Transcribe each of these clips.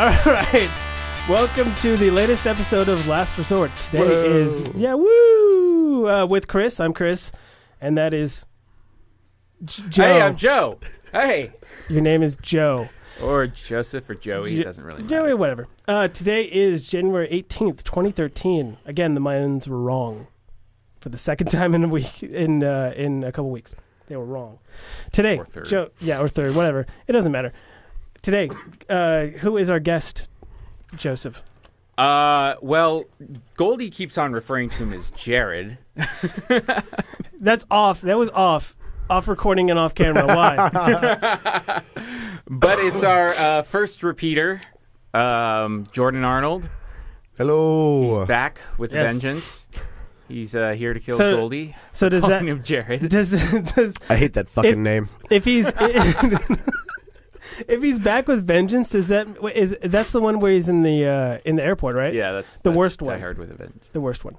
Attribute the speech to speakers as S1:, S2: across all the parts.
S1: All right. Welcome to the latest episode of Last Resort. Today is with Chris. I'm Chris, and that is Joe.
S2: Hey, I'm Joe. Hey.
S1: Your name is Joe.
S2: Or Joseph or Joey. It doesn't really matter.
S1: Joey, whatever. Today is January 18th, 2013. Again, the Mayans were wrong for the second time in a week, in a couple weeks. They were wrong. Today,
S2: Or third.
S1: Joe, or third, whatever. It doesn't matter. Today, who is our guest, Joseph?
S2: Well, Goldie keeps on referring to him as Jared.
S1: That's off. That was off. Off recording and off camera. Why?
S2: But it's our first repeater, Jordan Arnold.
S3: Hello.
S2: He's back with
S1: Yes.
S2: vengeance. He's here to kill
S1: So-
S2: Goldie.
S1: So does that?
S2: Calling him Jared.
S1: Does
S3: I hate that fucking name.
S1: if he's if he's back with vengeance? That's the one where he's in the airport, right?
S2: Yeah, that's
S1: The worst one.
S2: Die Hard with a Vengeance.
S1: The worst one.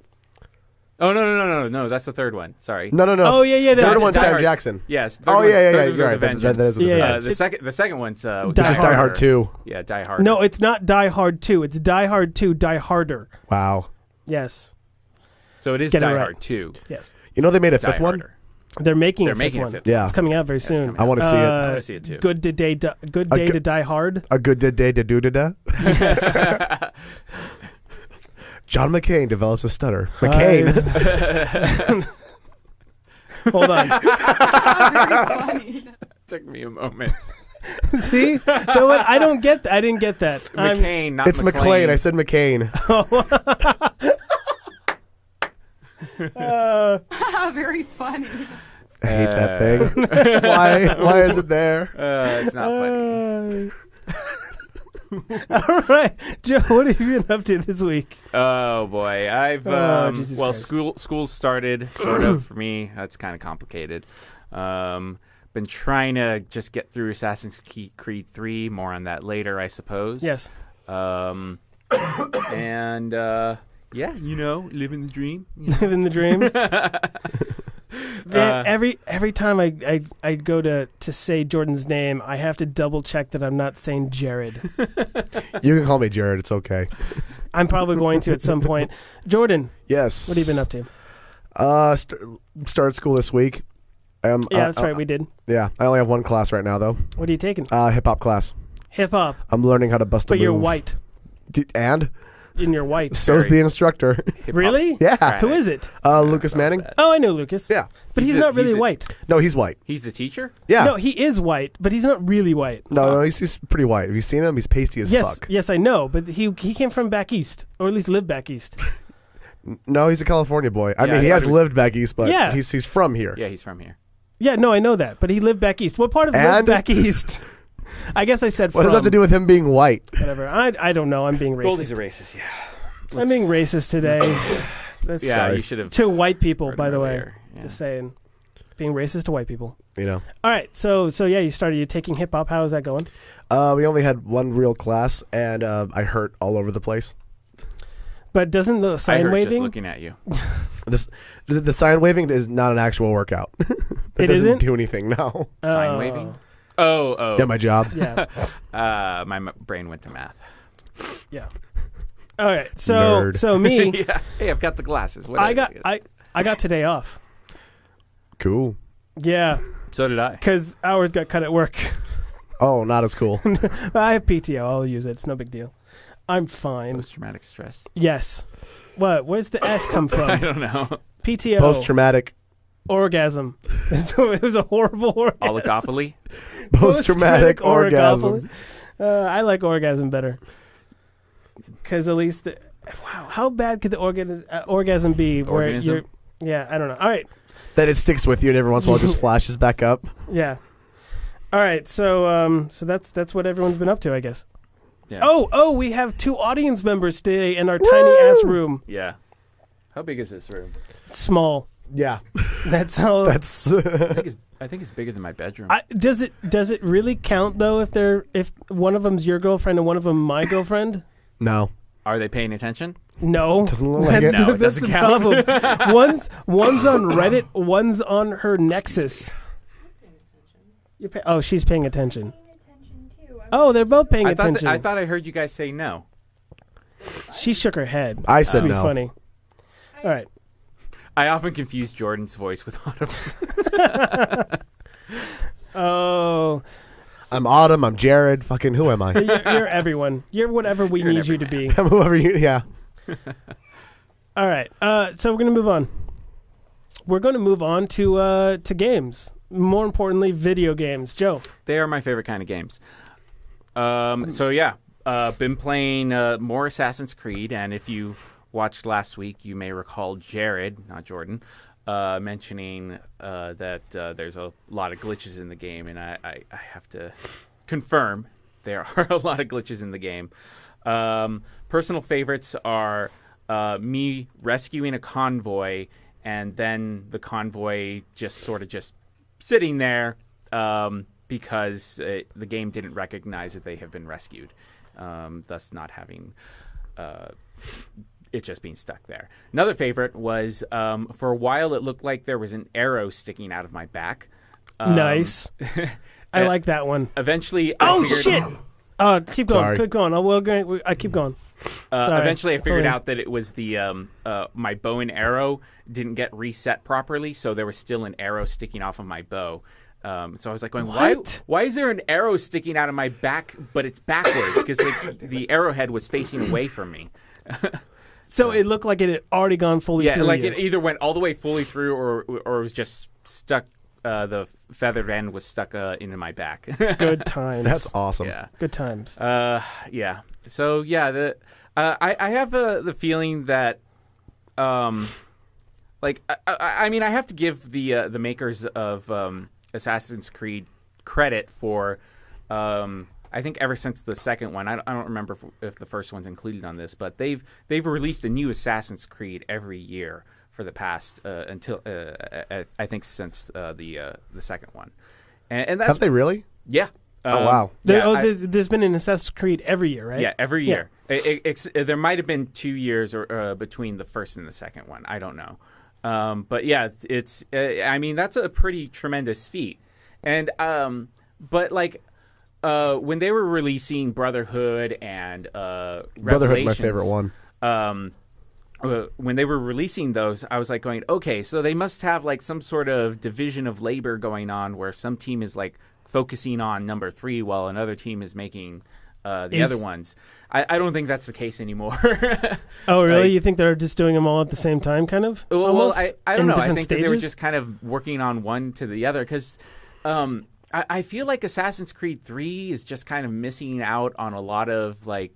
S2: Oh no! That's the third one. Sorry.
S3: No.
S1: Oh yeah.
S3: Third
S1: that-
S3: one's
S2: Die
S3: Sam
S2: Hard.
S3: Jackson.
S2: Yes.
S3: Oh yeah. You're
S2: You're
S3: right. That is with
S1: Yeah,
S3: the
S1: yeah.
S3: Vengeance.
S2: The second one's
S1: Die
S3: It's just Die Hard 2.
S2: Yeah, Die Hard.
S1: No, it's not Die Hard 2. It's Die Hard 2, Die Harder.
S3: Wow.
S1: Yes.
S2: So it is
S1: Get it
S2: Die
S1: right.
S2: Hard 2.
S1: Yes.
S3: You know they made a
S2: Die
S3: fifth one?
S2: Harder.
S1: They're making
S2: They're
S1: a
S2: making
S1: fifth
S2: a
S1: one.
S2: fifth
S3: Yeah.
S1: It's coming out very soon.
S2: coming
S3: I want to see it.
S2: I want to see it too.
S1: Good day to Die Hard.
S3: A good day to do da. John McCain develops a stutter. McCain.
S1: Hold on.
S4: Very funny.
S2: Took me a moment.
S1: See? No, what? I don't get that. I didn't get that.
S2: McCain, not
S3: It's McClane. I said McCain.
S4: Very funny.
S3: I hate that thing. Why is it there?
S2: It's not funny.
S1: All right. Joe, what have you been up to this week?
S2: Oh boy, I've
S1: Jesus
S2: well,
S1: Christ.
S2: school started sort of for me. That's kind of complicated. Been trying to just get through Assassin's Creed 3. More on that later, I suppose.
S1: Yes.
S2: And yeah, living the dream.
S1: Living the dream. Man, every time I go to say Jordan's name, I have to double check that I'm not saying Jared.
S3: You can call me Jared. It's okay.
S1: I'm probably going to at some point. Jordan,
S3: Yes.
S1: what have you been up to?
S3: Started school this week.
S1: Yeah, that's right, we did.
S3: Yeah. I only have one class right now, though.
S1: What are you taking?
S3: Hip hop class.
S1: Hip hop.
S3: I'm learning how to bust a
S1: But
S3: move.
S1: you're white.
S3: And?
S1: And you're white.
S3: So's the instructor.
S2: Hip-hop.
S1: Really?
S3: Yeah.
S2: Right.
S1: Who is it?
S3: Lucas Manning.
S2: that.
S1: Oh, I know Lucas.
S3: Yeah.
S1: But he's
S2: He's
S1: not really
S2: a-
S1: white.
S3: No, he's white.
S2: He's the teacher.
S3: Yeah.
S1: No, he is white, but he's not really white.
S3: No, he's pretty white. Have you seen him? He's pasty as
S1: Yes,
S3: fuck.
S1: yes, I know, but he came from back east, or at least lived back east.
S3: No, he's a California boy. I
S2: Yeah,
S3: mean, he
S2: I
S3: has
S2: thought he was-
S3: lived back east, but
S1: Yeah.
S3: he's from here.
S2: Yeah, he's from here.
S1: Yeah, no, I know that, but he lived back east. What part of lived
S3: And?
S1: back east? I guess I said
S3: What
S1: from.
S3: does that have to do with him being white?
S1: Whatever. I don't know. I'm being racist.
S2: Goldie's a racist. Yeah.
S1: I'm being racist today. That's
S2: Yeah,
S3: Sorry.
S2: you should have.
S1: to white people,
S2: heard
S1: by
S2: him
S1: the way.
S2: earlier. Yeah.
S1: Just saying. Being racist to white people.
S3: You know.
S1: All right, so yeah, you're taking hip hop. How is that going?
S3: We only had one real class, and I hurt all over the place.
S1: But doesn't the
S2: I
S1: sign
S2: heard just
S1: waving?
S2: looking at you.
S3: The sign waving is not an actual workout.
S1: It
S3: doesn't
S1: isn't?
S3: do anything. No.
S2: Sign waving? Oh.
S3: Yeah, my job.
S1: Yeah.
S2: My brain went to math.
S1: Yeah. All right. So
S3: Nerd.
S1: so me,
S2: Yeah. Hey, I've got the glasses. What
S1: I
S2: did
S1: got I got today off.
S3: Cool.
S1: Yeah,
S2: So did I.
S1: because hours got cut at work.
S3: Oh, not as cool.
S1: I have PTO. I'll use it. It's no big deal. I'm fine.
S2: Post-traumatic stress.
S1: Yes. What? Where's the S come
S2: I
S1: from?
S2: don't know.
S1: PTO.
S3: Post-traumatic.
S1: Orgasm. It was a horrible orgasm.
S2: Oligopoly.
S3: Post-traumatic orgasm.
S1: I like orgasm better. Because at least, wow, how bad could the orgasm be? Where
S2: Organism?
S1: yeah, I don't know. All right.
S3: That it sticks with you, and every once in a while it just flashes back up.
S1: Yeah. All right. So that's what everyone's been up to, I guess.
S2: Yeah.
S1: Oh, we have 2 audience members today in our tiny ass room.
S2: Yeah. How big is this room?
S1: Small.
S3: Yeah.
S1: That's all.
S3: That's.
S2: I think it's bigger than my bedroom.
S1: Does it really count though if one of them's your girlfriend and one of them my girlfriend?
S3: No.
S2: Are they paying attention?
S1: No.
S3: Doesn't look like it.
S2: No, it
S1: That's
S2: doesn't
S1: the
S2: count.
S1: problem. One's on Reddit, one's on her Nexus. She's paying attention.
S4: Attention too.
S1: Oh, they're both paying
S2: I thought
S1: attention.
S2: I thought I heard you guys say no.
S1: She shook her head.
S3: I said
S1: to be
S3: no.
S1: funny. All right.
S2: I often confuse Jordan's voice with Autumn's.
S1: Oh,
S3: I'm Autumn. I'm Jared. Fucking who am I?
S1: you're everyone. You're whatever we
S2: You're an
S1: need you to
S2: everyman.
S1: be.
S3: I'm whoever you. Yeah.
S1: All right. So we're gonna move on. We're gonna move on to games. More importantly, video games. Joe.
S2: They are my favorite kind of games. So yeah, been playing more Assassin's Creed, and if you watched last week, you may recall Jared, not Jordan, mentioning that there's a lot of glitches in the game, and I have to confirm there are a lot of glitches in the game. Personal favorites are me rescuing a convoy, and then the convoy just sitting there because the game didn't recognize that they have been rescued, thus not having it just being stuck there. Another favorite was for a while it looked like there was an arrow sticking out of my back.
S1: Nice. I like that one.
S2: Eventually,
S1: Oh
S2: I figured,
S1: shit! Keep going.
S3: Sorry.
S1: Keep going. I keep going. Sorry.
S2: Eventually, I figured
S1: Totally.
S2: out that it was the my bow and arrow didn't get reset properly, so there was still an arrow sticking off of my bow. So I was like going,
S1: What?
S2: why is there an arrow sticking out of my back, but it's backwards? Because the arrowhead was facing away from me.
S1: So it looked like it had already gone fully
S2: Yeah,
S1: through
S2: like
S1: you.
S2: it either went all the way fully through or it was just stuck. The feathered end was stuck into my back.
S1: Good times.
S3: That's awesome.
S2: Yeah.
S1: Good times.
S2: Yeah. So yeah, I have the feeling that, like, I mean, I have to give the makers of Assassin's Creed credit for, I think ever since the second one, I don't remember if the first one's included on this, but they've released a new Assassin's Creed every year for the past until I think since the second one, and that's
S3: Have they really?
S2: yeah.
S3: Oh, wow.
S1: There's been an Assassin's Creed every year, right?
S2: Yeah, every year. There might have been 2 years or between the first and the second one. I don't know. But yeah, it's. I mean, that's a pretty tremendous feat. And but like when they were releasing Brotherhood and
S3: Brotherhood's my
S2: Revelations,
S3: favorite one.
S2: when they were releasing those, I was like going, okay, so they must have like some sort of division of labor going on where some team is like focusing on number 3 while another team is making the other ones. I don't think that's the case anymore.
S1: Oh, really?
S2: Like-
S1: You think they're just doing them all at the same time, kind of?
S2: Well,
S1: Almost?
S2: I don't
S1: In
S2: know. I
S1: different
S2: think that they were
S1: stages?
S2: just kind of working on one to the other because I feel like Assassin's Creed 3 is just kind of missing out on a lot of like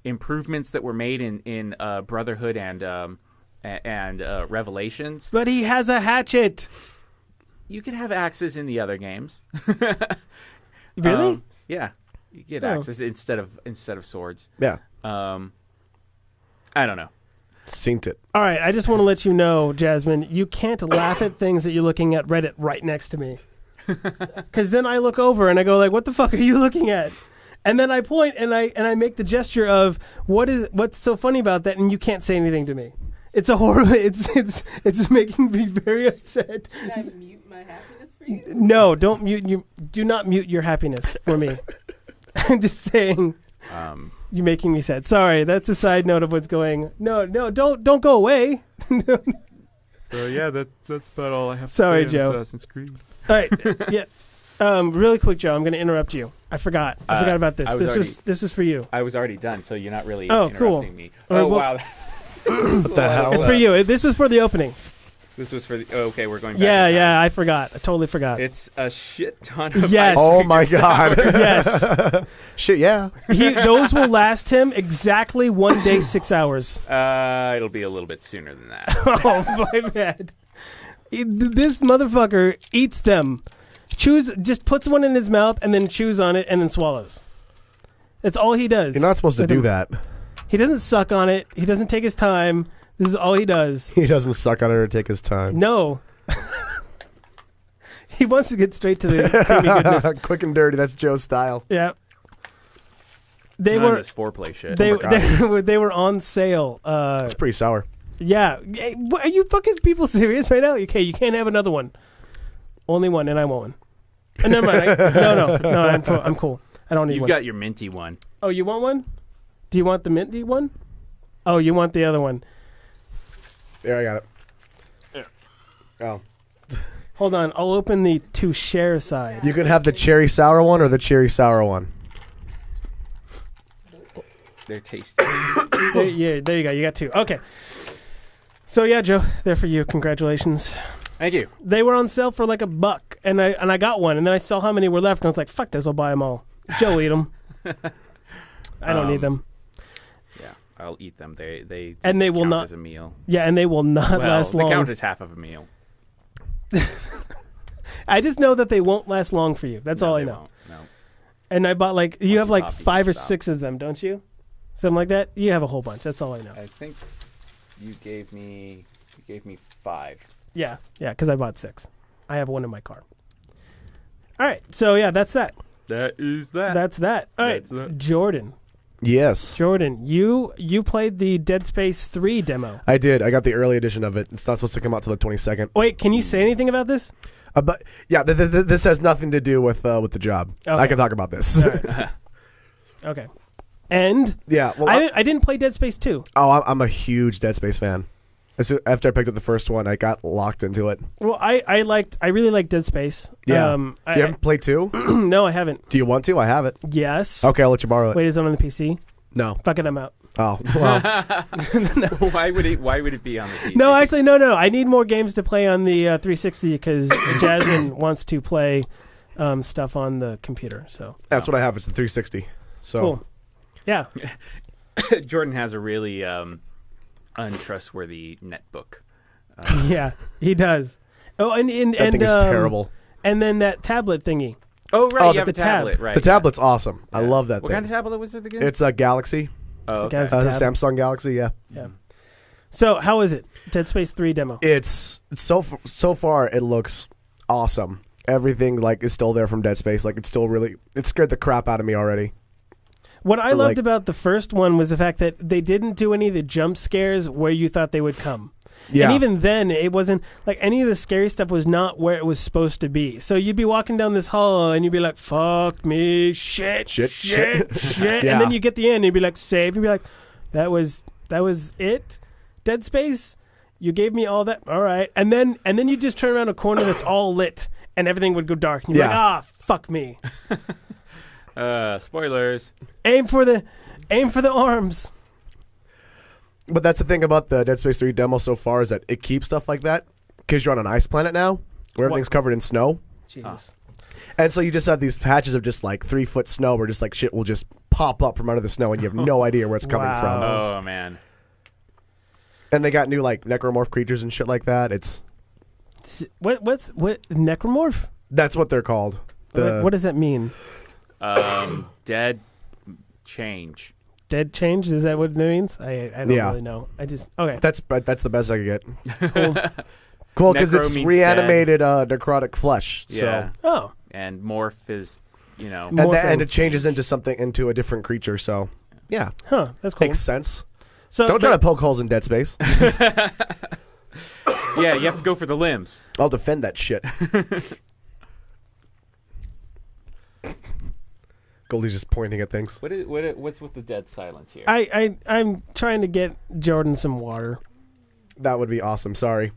S2: improvements that were made in Brotherhood and Revelations.
S1: But he has a hatchet.
S2: You could have axes in the other games.
S1: Really?
S2: Yeah, you get
S1: Oh.
S2: axes instead of swords.
S3: Yeah.
S2: I don't know.
S3: Synced it.
S1: All right, I just want to let you know, Jasmine, you can't laugh at things that you're looking at Reddit right next to me. Because then I look over and I go like, what the fuck are you looking at? And then I point and I make the gesture of what's so funny about that, and you can't say anything to me. It's a horrible. It's making me very upset.
S4: Can I mute my happiness for you?
S1: No, don't mute. You do not mute your happiness for me. I'm just saying. You're making me sad. Sorry, that's a side note of what's going. No, don't go away.
S2: So yeah, that's about all I have
S1: Sorry, to say on Joe.
S2: Assassin's Creed.
S1: All right, yeah. Really quick, Joe. I'm going to interrupt you. I forgot about this.
S2: I was
S1: This is for you.
S2: I was already done, so you're not really
S1: Oh,
S2: interrupting
S1: cool.
S2: me.
S1: All right,
S2: Oh,
S1: well-
S2: wow.
S3: What the hell?
S1: It's for you. This was for the opening.
S2: This was for the... Oh, okay, we're going back.
S1: Yeah,
S2: in time.
S1: yeah. I forgot. I totally forgot.
S2: It's a shit ton of
S1: Yes.
S2: ice
S3: Oh
S2: cream
S3: my
S2: sour.
S3: god.
S1: Yes.
S3: Shit, yeah.
S1: Those will last him exactly 1 day, 6 hours.
S2: It'll be a little bit sooner than that.
S1: Oh, my bad. This motherfucker eats them. Just puts one in his mouth and then chews on it and then swallows. That's all he does.
S3: You're not supposed to do that.
S1: He doesn't suck on it. He doesn't take his time. This is all he does.
S3: He doesn't suck on it or take his time.
S1: No. He wants to get straight to the creamy goodness.
S3: Quick and dirty. That's Joe's style.
S1: Yeah. They
S2: None of
S1: were
S2: this foreplay shit.
S1: they were on sale.
S3: It's pretty sour.
S1: Yeah. Hey, are you fucking people serious right now? Okay, you can't have another one. Only one, and I want one. Never mind. No, I'm cool. I don't need
S2: You've
S1: one.
S2: got your minty one.
S1: Oh, you want one? Do you want the minty one? Oh, you want the other one?
S3: There, I got it.
S2: Yeah.
S3: Oh.
S1: Hold on. I'll open the to share side.
S3: You could have the cherry sour one or the cherry sour one.
S2: They're tasty.
S1: There you go. You got two. Okay. So yeah, Joe, they're for you. Congratulations.
S2: Thank you.
S1: They were on sale for like $1, and I got one, and then I saw how many were left, and I was like, "Fuck this! I'll buy them all." Joe, eat them. I don't need them.
S2: Yeah, I'll eat them. They
S1: And they will
S2: count
S1: not-
S2: as a meal.
S1: Yeah, and they will not
S2: Well,
S1: last
S2: they
S1: long.
S2: count as half of a meal.
S1: I just know that they won't last long for you. That's
S2: No,
S1: all I
S2: they
S1: know.
S2: won't. No.
S1: And I bought like you
S2: Once
S1: have
S2: you
S1: like
S2: pop it, you
S1: 5 or
S2: stop.
S1: 6 of them, don't you? Something like that. You have a whole bunch. That's all I know.
S2: I think you gave me 5.
S1: Yeah, because I bought 6. I have one in my car. All right, so yeah, that's that.
S2: That is that.
S1: That's that. All right,
S2: That's that.
S1: Jordan,
S3: Yes.
S1: you played the Dead Space 3 demo.
S3: I did. I got the early edition of it. It's not supposed to come out till the 22nd.
S1: Wait, can you say anything about this?
S3: But yeah, this has nothing to do with the job.
S1: Okay.
S3: I can talk about this.
S1: All right. Okay. And
S3: Yeah. Well,
S1: I didn't play Dead Space 2.
S3: I'm a huge Dead Space fan. After I picked up the first one, I got locked into it.
S1: Well, I really liked Dead Space.
S3: Yeah.
S1: You
S3: You haven't played 2?
S1: no, I haven't.
S3: Do you want to? I have it.
S1: Yes.
S3: Okay, I'll let you borrow it.
S1: Wait, is it on the PC?
S3: No.
S1: Fuck it, I'm out.
S3: Oh, well.
S2: Why would it be on the PC?
S1: No, actually, no. I need more games to play on the 360 because Jasmine wants to play stuff on the computer. So
S3: That's what I have. It's the 360. So
S1: cool. Yeah.
S2: Jordan has a really untrustworthy netbook.
S1: Yeah, he does. Oh, and
S3: that thing is terrible.
S1: And then that tablet thingy.
S2: Oh, right.
S3: Oh,
S2: you have
S1: the
S2: a tablet,
S1: tab.
S2: right.
S3: The tablet's awesome. I
S2: Yeah.
S3: love that
S2: What
S3: thing.
S2: kind of tablet was it again?
S3: It's a Galaxy.
S2: oh,
S1: It's a
S2: okay.
S1: Galaxy.
S3: The
S1: Tab.
S3: Samsung Galaxy, yeah.
S1: Yeah. So how is it? Dead Space 3 demo.
S3: It's so far it looks awesome. Everything like is still there from Dead Space. Like it scared the crap out of me already.
S1: What I
S3: Or,
S1: loved
S3: like-
S1: about the first one was the fact that they didn't do any of the jump scares where you thought they would come.
S3: Yeah.
S1: And even then, it wasn't like any of the scary stuff was not where it was supposed to be. So you'd be walking down this hall and you'd be like, fuck me, shit.
S3: Yeah.
S1: And then you get the end and you'd be like, save. You'd be like, that was it? Dead Space? You gave me all that? All right. And then you just turn around a corner that's all lit and everything would go dark. And you're like,
S3: Yeah.
S1: fuck me.
S2: Spoilers.
S1: Aim for the arms.
S3: But that's the thing about the Dead Space 3 demo so far is that it keeps stuff like that because you're on an ice planet now where everything's covered in snow.
S1: Jesus.
S3: And so you just have these patches of just like 3-foot snow where just like shit will just pop up from under the snow and you have no idea where it's coming
S1: Wow.
S3: from.
S2: Oh, man.
S3: And they got new like necromorph creatures and shit like that.
S1: What necromorph?
S3: That's what they're called.
S1: What does that mean?
S2: Dead change.
S1: Dead change? Is that what it means? I don't
S3: Yeah.
S1: really know. I just okay.
S3: That's the best I could get.
S1: Cool.
S3: Cool, because
S2: Necro
S3: it's
S2: means
S3: reanimated necrotic flesh.
S2: Yeah.
S1: Oh,
S2: And morph is,
S3: So
S1: Morphing.
S3: and it changes into a different creature. So yeah,
S1: huh? That's cool.
S3: makes sense.
S1: So
S3: Don't try to poke holes in Dead Space.
S2: yeah, you have to go for the limbs.
S3: I'll defend that shit. Goldie's just pointing at things.
S2: What's with the dead silence here?
S1: I'm trying to get Jordan some water.
S3: That would be awesome. Sorry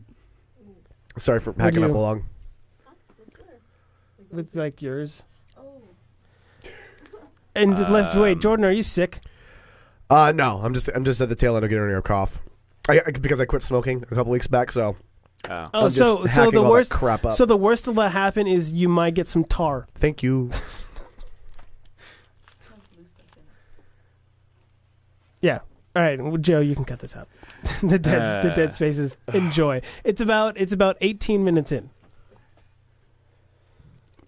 S3: for hacking
S1: you-
S3: up along.
S1: With like yours.
S4: Oh.
S1: And let's wait, Jordan, are you sick?
S3: No, I'm just at the tail end of getting rid of a cough. Because I quit smoking a couple weeks back, so
S2: Oh.
S1: Oh,
S3: I'm just
S1: so
S3: hacking
S1: the
S3: all that
S1: worst
S3: crap up.
S1: So the worst that'll happen is you might get some tar.
S3: Thank you.
S1: Yeah. All right, well, Joe, you can cut this out. the dead spaces. Enjoy. It's about 18 minutes in.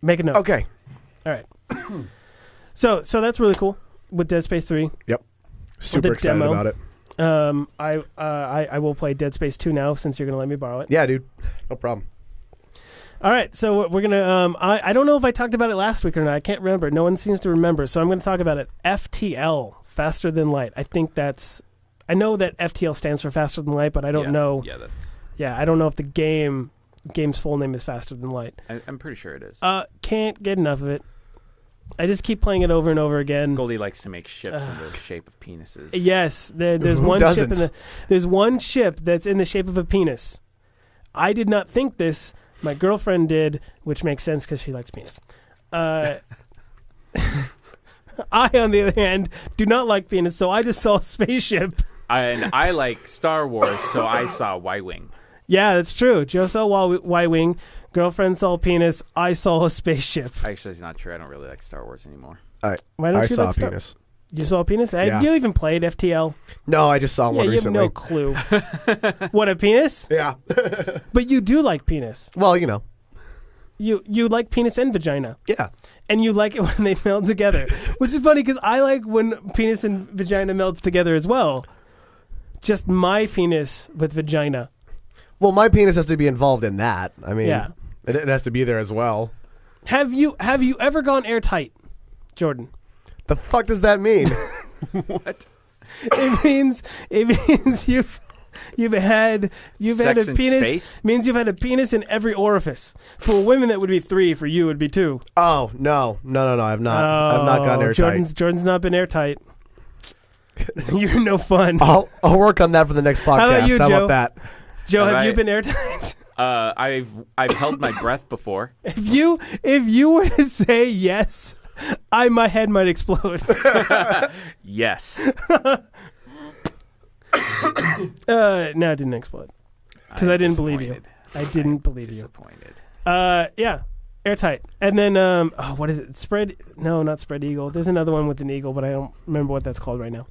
S1: Make a note.
S3: Okay.
S1: All right. So that's really cool with Dead Space 3.
S3: Super
S1: the
S3: excited
S1: demo.
S3: about it.
S1: I will play Dead Space 2 now since you're gonna let me borrow it.
S3: Yeah, dude. No problem.
S1: All right, so we're gonna. I don't know if I talked about it last week or not. I can't remember. No one seems to remember, so I'm gonna talk about it. FTL, Faster Than Light. I know that FTL stands for Faster Than Light, but I don't know.
S2: Yeah, that's.
S1: Yeah, I don't know if the game's full name is Faster Than Light.
S2: I'm pretty sure it is.
S1: Can't get enough of it. I just keep playing it over and over again.
S2: Goldie likes to make ships in the shape of penises.
S1: Yes, there's
S3: Who
S1: one
S3: doesn't?
S1: ship there's one ship that's in the shape of a penis. I did not think this. My girlfriend did, which makes sense because she likes penis. I, on the other hand, do not like penis, so I just saw a spaceship.
S2: And I like Star Wars, so I saw Y-Wing.
S1: Yeah, that's true. Joe saw Y-Wing. Girlfriend saw penis. I saw a spaceship.
S2: Actually, it's not true. I don't really like Star Wars anymore.
S1: Why don't
S3: I
S1: you
S3: saw
S1: like
S3: a
S1: Star-
S3: penis.
S1: You saw a penis?
S3: Yeah.
S1: You even played FTL?
S3: No, I just saw
S1: Yeah,
S3: one
S1: you
S3: recently.
S1: have no clue. What, a penis?
S3: Yeah.
S1: But you do like penis.
S3: Well, you know.
S1: You like penis and vagina.
S3: Yeah.
S1: And you like it when they meld together. Which is funny because I like when penis and vagina melds together as well. Just my penis with vagina.
S3: Well, my penis has to be involved in that. I mean,
S1: Yeah.
S3: it has to be there as well.
S1: Have you ever gone airtight, Jordan?
S3: The fuck does that mean?
S2: What?
S1: It means you've had
S2: Sex
S1: a
S2: in
S1: penis.
S2: space?
S1: Means you've had a penis in every orifice. For women, that would be 3. For you, it would be 2.
S3: Oh, no. I've not. I've not gone airtight.
S1: Jordan's not been airtight. You're no fun.
S3: I'll work on that for the next podcast.
S1: How about you,
S3: How
S1: Joe?
S3: about that?
S1: Joe,
S2: Have
S1: have you
S2: I-
S1: been airtight?
S2: I've held my breath before.
S1: If you were to say yes, my head might explode.
S2: Yes.
S1: No, it didn't explode. 'Cause I didn't believe you.
S2: Disappointed.
S1: I didn't believe you.
S2: Disappointed.
S1: Yeah, airtight. And then, what is it? No, not spread eagle. There's another one with an eagle, but I don't remember what that's called right now.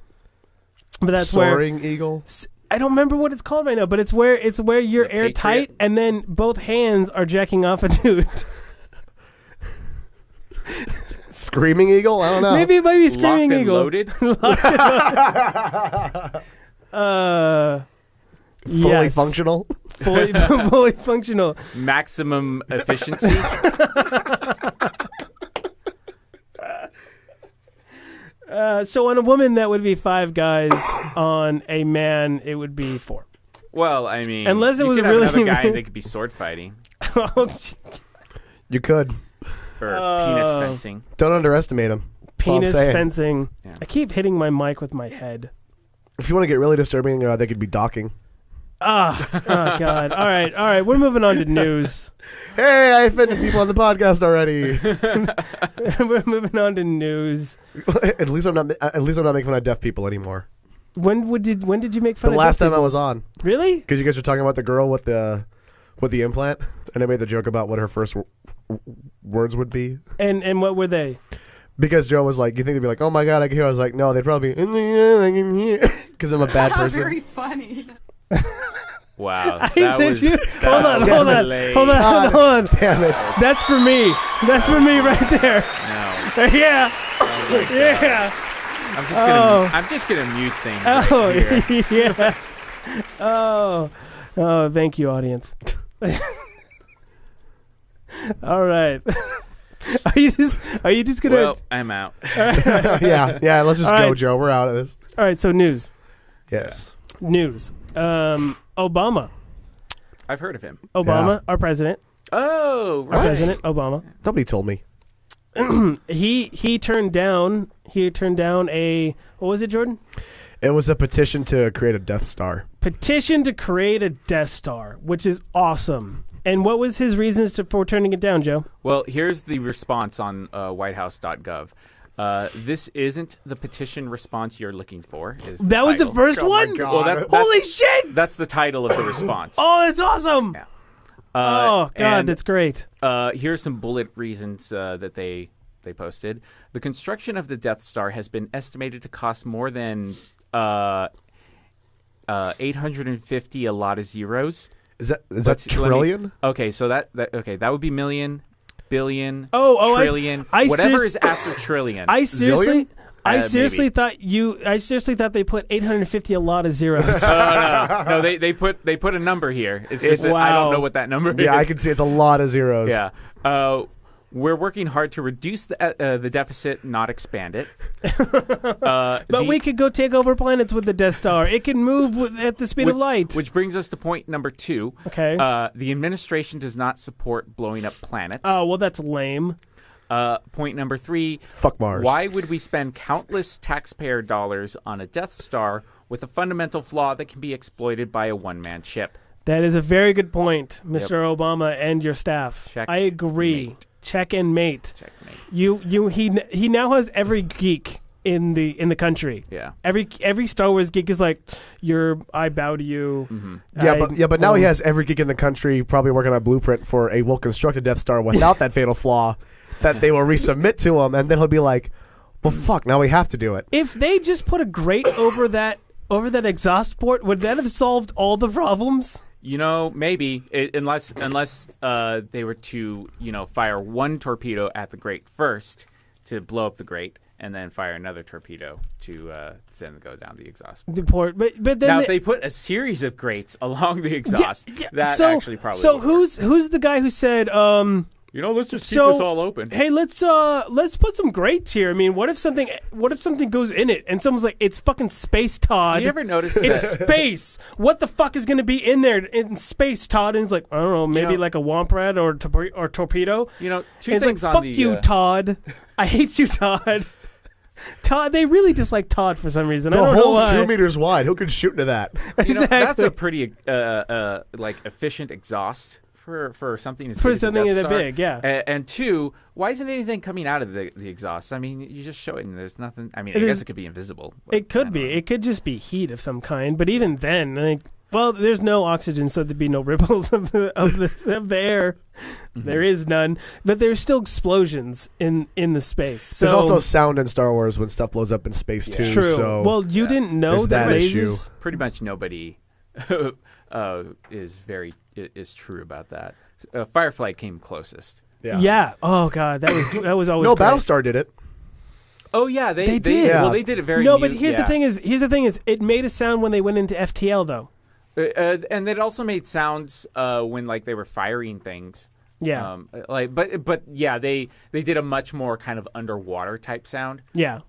S1: But that's where
S3: Soaring eagle.
S1: I don't remember what it's called right now. But it's where you're
S2: The
S1: airtight,
S2: Patriot?
S1: and then both hands are jacking off a dude.
S3: Screaming eagle? I don't know.
S1: Maybe it might be
S2: Locked
S1: screaming
S2: and
S1: eagle.
S2: loaded.
S3: Fully
S1: Yes.
S3: functional.
S1: fully functional.
S2: Maximum efficiency.
S1: So on a woman, that would be 5 guys. On a man, it would be 4.
S2: Well, I mean,
S1: Unless it
S2: you
S1: was
S2: could have
S1: really-
S2: another guy and they could be sword fighting
S1: Oh,
S3: You could.
S2: or penis fencing.
S3: Don't underestimate him. That's all I'm
S1: penis
S3: saying.
S1: fencing.
S2: Yeah.
S1: I keep hitting my mic with my head.
S3: If you want to get really disturbing, they could be docking.
S1: Oh God! All right. We're moving on to news.
S3: Hey, I offended people on the podcast already.
S1: We're moving on to news.
S3: At least I'm not making fun of deaf people anymore.
S1: When did you make fun
S3: The
S1: of
S3: last
S1: deaf
S3: time I
S1: people?
S3: was on,
S1: Really?
S3: because you guys were talking about the girl with the implant, and I made the joke about what her first words would be.
S1: And what were they?
S3: Because Joe was like, "You think they'd be like, oh my god, I can hear?" I was like, "No, they'd probably be, I can hear," because I'm a bad person.
S4: Very funny.
S2: Wow.
S1: I
S2: That
S1: said
S2: was,
S1: you-
S2: that
S1: hold
S2: was
S1: on.
S2: late.
S1: Hold on.
S3: Damn it!
S1: That's for me. That's for me right there.
S2: No.
S1: Yeah.
S2: Oh my God.
S1: Yeah.
S2: I'm just gonna mute things
S1: Oh,
S2: right here.
S1: yeah. Oh, thank you, audience. All right. Are you just gonna?
S2: Well, I'm out.
S3: yeah. Let's just
S1: All
S3: go,
S1: right.
S3: Joe. We're out of this.
S1: All right. So news.
S3: Yes.
S1: Obama,
S2: I've heard of him.
S1: our president,
S2: Oh,
S1: our
S2: right.
S1: president Obama.
S3: Nobody told me.
S1: He turned down a, what was it, Jordan?
S3: It was a petition to create a Death Star.
S1: Petition to create a Death Star, which is awesome. And what was his reasons for turning it down, Joe?
S2: Well, here's the response on whitehouse.gov. This isn't the petition response you're looking for. Is the
S1: That was the
S2: title.
S1: first
S3: Oh my
S1: one?
S3: God.
S2: Well, that's
S1: Holy shit!
S2: That's the title of the response.
S1: Oh, that's awesome!
S2: Yeah.
S1: Oh, God,
S2: and,
S1: that's great.
S2: Here's some bullet reasons that they posted. The construction of the Death Star has been estimated to cost more than 850 a lot of zeros.
S3: Is that
S2: Let's- let me-
S3: trillion?
S2: Okay, so that would be million, billion,
S1: Oh,
S2: trillion,
S1: I
S2: whatever
S1: serious-
S2: is after trillion.
S1: I seriously
S2: Maybe.
S1: thought they put 850 a lot of zeros.
S2: No, they put a number here. It's just that I
S1: Wow.
S2: don't know what that number is.
S3: Yeah, I can see it's a lot of zeros.
S2: Yeah. We're working hard to reduce the deficit, not expand it.
S1: But we could go take over planets with the Death Star. It can move at the speed of light.
S2: Which brings us to point number 2.
S1: Okay.
S2: The administration does not support blowing up planets.
S1: Oh, well, that's lame.
S2: Point number 3.
S3: Fuck Mars.
S2: Why would we spend countless taxpayer dollars on a Death Star with a fundamental flaw that can be exploited by a one-man ship?
S1: That is a very good point, Mr. Obama and your staff.
S2: Check
S1: I agree.
S2: mate.
S1: Check and mate.
S2: Checkmate.
S1: He now has every geek in the country.
S2: Yeah.
S1: Every Star Wars geek is like, I bow to you.
S3: Yeah, but now he has every geek in the country probably working on a blueprint for a well-constructed Death Star without that fatal flaw that they will resubmit to him, and then he'll be like, well, fuck, now we have to do it.
S1: If they just put a grate over that exhaust port, would that have solved all the problems?
S2: Maybe unless they were to fire one torpedo at the grate first to blow up the grate, and then fire another torpedo to then go down the exhaust.
S1: The port, but then
S2: Now, if they put a series of grates along the exhaust, that actually probably.
S1: So
S2: would work.
S1: who's the guy who said?
S2: Let's just
S1: so,
S2: keep this all open.
S1: Hey, let's put some grates here. I mean, what if something goes in it and someone's like, it's fucking space, Todd.
S2: You ever notice
S1: it's
S2: that?
S1: space. What the fuck is going to be in there in space, Todd? And it's like, I don't know, maybe like a womp rat or torpedo.
S2: Two things
S1: like,
S2: on
S1: fuck you, Todd. I hate you, Todd. Todd, they really dislike Todd for some reason.
S3: The
S1: I don't know
S3: hole's
S1: why.
S3: 2 meters wide. Who could shoot into that?
S2: That's a pretty efficient exhaust for something as big as a Death
S1: that
S2: Star.
S1: big, yeah.
S2: And 2, why isn't anything coming out of the exhaust? I mean, you just show it and there's nothing. I mean, I guess it could be invisible.
S1: It could be. It could just be heat of some kind. But even then, there's no oxygen, so there'd be no ripples of the air. Mm-hmm. There is none, but there's still explosions in the space. So,
S3: There's also sound in Star Wars when stuff blows up in space too.
S1: True.
S3: So
S1: well, you didn't know
S3: there's
S1: that
S3: that
S1: lasers.
S3: issue.
S2: Pretty much nobody is true about that. Firefly came closest.
S1: Yeah. Oh god, that was always
S3: no.
S1: great.
S3: Battlestar did it.
S2: Oh yeah, they
S1: did.
S2: Well, they did it very.
S1: No, but here's the thing is it made a sound when they went into FTL though.
S2: And it also made sounds when they were firing things.
S1: Yeah.
S2: But yeah, they did a much more kind of underwater type sound.
S1: Yeah.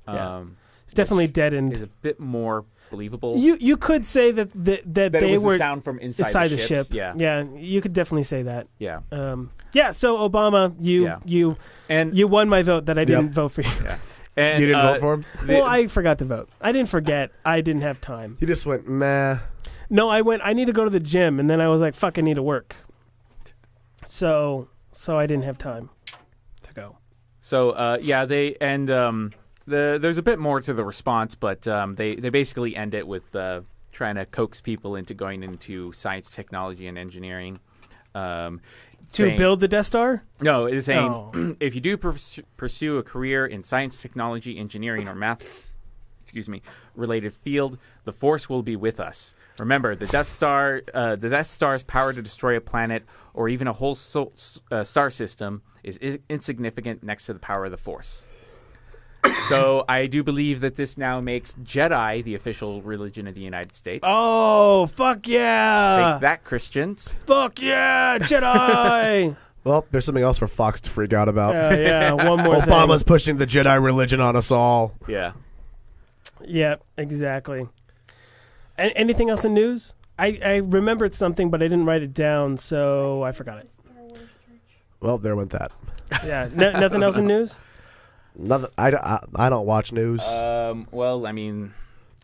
S1: It's definitely deadened.
S2: Is a bit more believable.
S1: You could say that
S2: it
S1: they
S2: was
S1: were
S2: the sound from inside
S1: the
S2: ships.
S1: ship.
S2: Yeah.
S1: Yeah. You could definitely say that.
S2: Yeah.
S1: So Obama, you won my vote that I didn't vote for you.
S2: Yeah. And,
S3: you didn't vote for him?
S1: Well, I forgot to vote. I didn't forget. I didn't have time.
S3: You just went meh.
S1: No, I need to go to the gym, and then I was like, fuck, I need to work. So I didn't have time to go.
S2: So there's a bit more to the response, but they basically end it with trying to coax people into going into science, technology, and engineering.
S1: To build the Death Star?
S2: No, it's saying if you do pursue a career in science, technology, engineering, or math, related field, the Force will be with us. Remember, the Death Star's power to destroy a planet or even a whole star system is insignificant next to the power of the Force. So I do believe that this now makes Jedi the official religion of the United States.
S1: Oh, fuck yeah!
S2: Take that, Christians.
S1: Fuck yeah, Jedi!
S3: Well, there's something else for Fox to freak out about.
S1: Yeah, one more thing.
S3: Obama's pushing the Jedi religion on us all.
S2: Yeah.
S1: Yep, exactly. Anything else in news? I remembered something, but I didn't write it down, so I forgot it.
S3: Well, there went that.
S1: Yeah, nothing else in news?
S3: Nothing. I don't watch news.
S2: Well, I mean,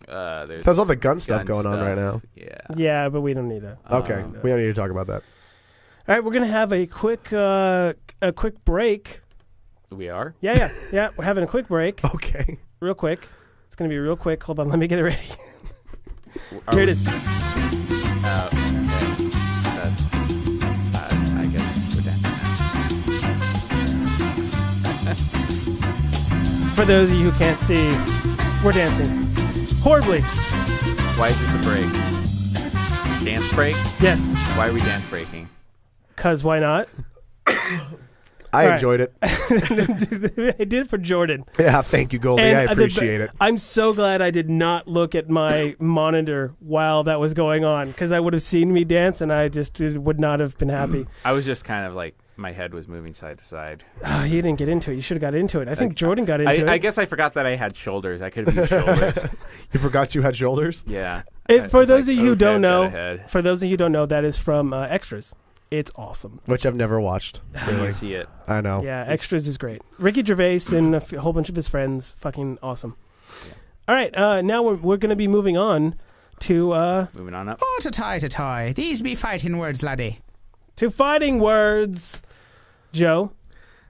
S3: there's all the gun stuff going on right now.
S2: Yeah.
S1: Yeah, but we don't need to.
S3: Okay, we don't need to talk about that.
S1: All right, we're gonna have a quick break.
S2: We are.
S1: Yeah. We're having a quick break.
S3: Okay.
S1: Real quick. It's gonna be real quick. Hold on, let me get it ready. Here it is.
S2: Okay. I guess we're dancing.
S1: For those of you who can't see, we're dancing horribly.
S2: Why is this a break? Dance break?
S1: Yes.
S2: Why are we dance breaking?
S1: 'Cause why not?
S3: I
S1: right.
S3: enjoyed it.
S1: I did it for Jordan.
S3: Yeah, thank you, Goldie.
S1: And
S3: I appreciate it.
S1: I'm so glad I did not look at my monitor while that was going on, because I would have seen me dance and I just would not have been happy.
S2: I was just kind of like, my head was moving side to side.
S1: Oh, you didn't get into it. You should have got into it. I think Jordan got into it.
S2: I guess I forgot that I had shoulders. I could have used shoulders.
S3: You forgot you had shoulders?
S2: Yeah.
S1: For those of you who don't know,
S2: head.
S1: for those of you who don't know, that is from Extras. It's awesome.
S3: Which I've never watched.
S2: I
S3: Really.
S2: see it.
S3: I know.
S1: Yeah, Extras is great. Ricky Gervais and a whole bunch of his friends, fucking awesome. All right, now we're going to be moving on to
S2: Moving on up.
S5: Oh, to tie. These be fighting words, laddie.
S1: fighting words. Joe,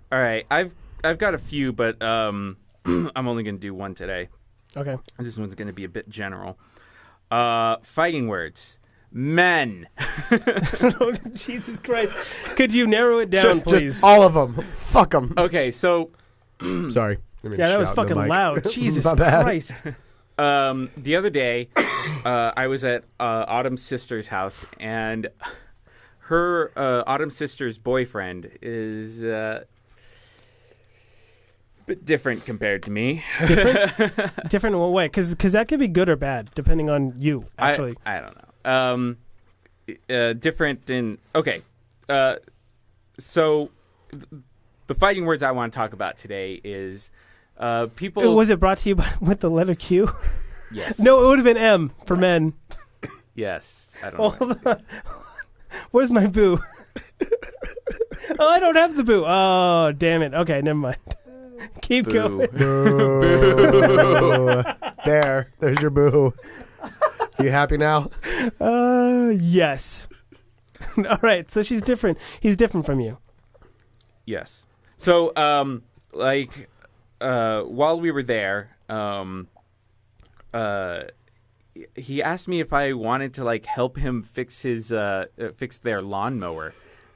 S2: All right, I've got a few, but I'm only going to do one today.
S1: okay.
S2: This one's going to be a bit general. Fighting words. Men.
S1: Jesus Christ! Could you narrow it down, please?
S3: Just all of them. Fuck them.
S2: Okay, so
S3: Sorry. I mean,
S1: Yeah, that was
S3: shout in the
S1: fucking
S3: mic.
S1: loud. Jesus
S3: My bad.
S1: Christ!
S2: the other day, I was at Autumn's sister's house, and her Autumn's sister's boyfriend is a bit different compared to me.
S1: Different in what way? Because that could be good or bad depending on you. Actually,
S2: I don't know. Different in okay. So the fighting words I want to talk about today is people.
S1: was it brought to you with the letter Q?
S2: Yes.
S1: No, it would have been M for men.
S2: Yes. I don't know.
S1: Hold on. Where's my boo? Oh, I don't have the boo. Oh, damn it. Okay, never mind. Keep going.
S3: Boo. There's your boo. You happy now?
S1: Yes. All right. So she's different. He's different from you.
S2: Yes. So, while we were there, he asked me if I wanted to help him fix his fix their lawnmower,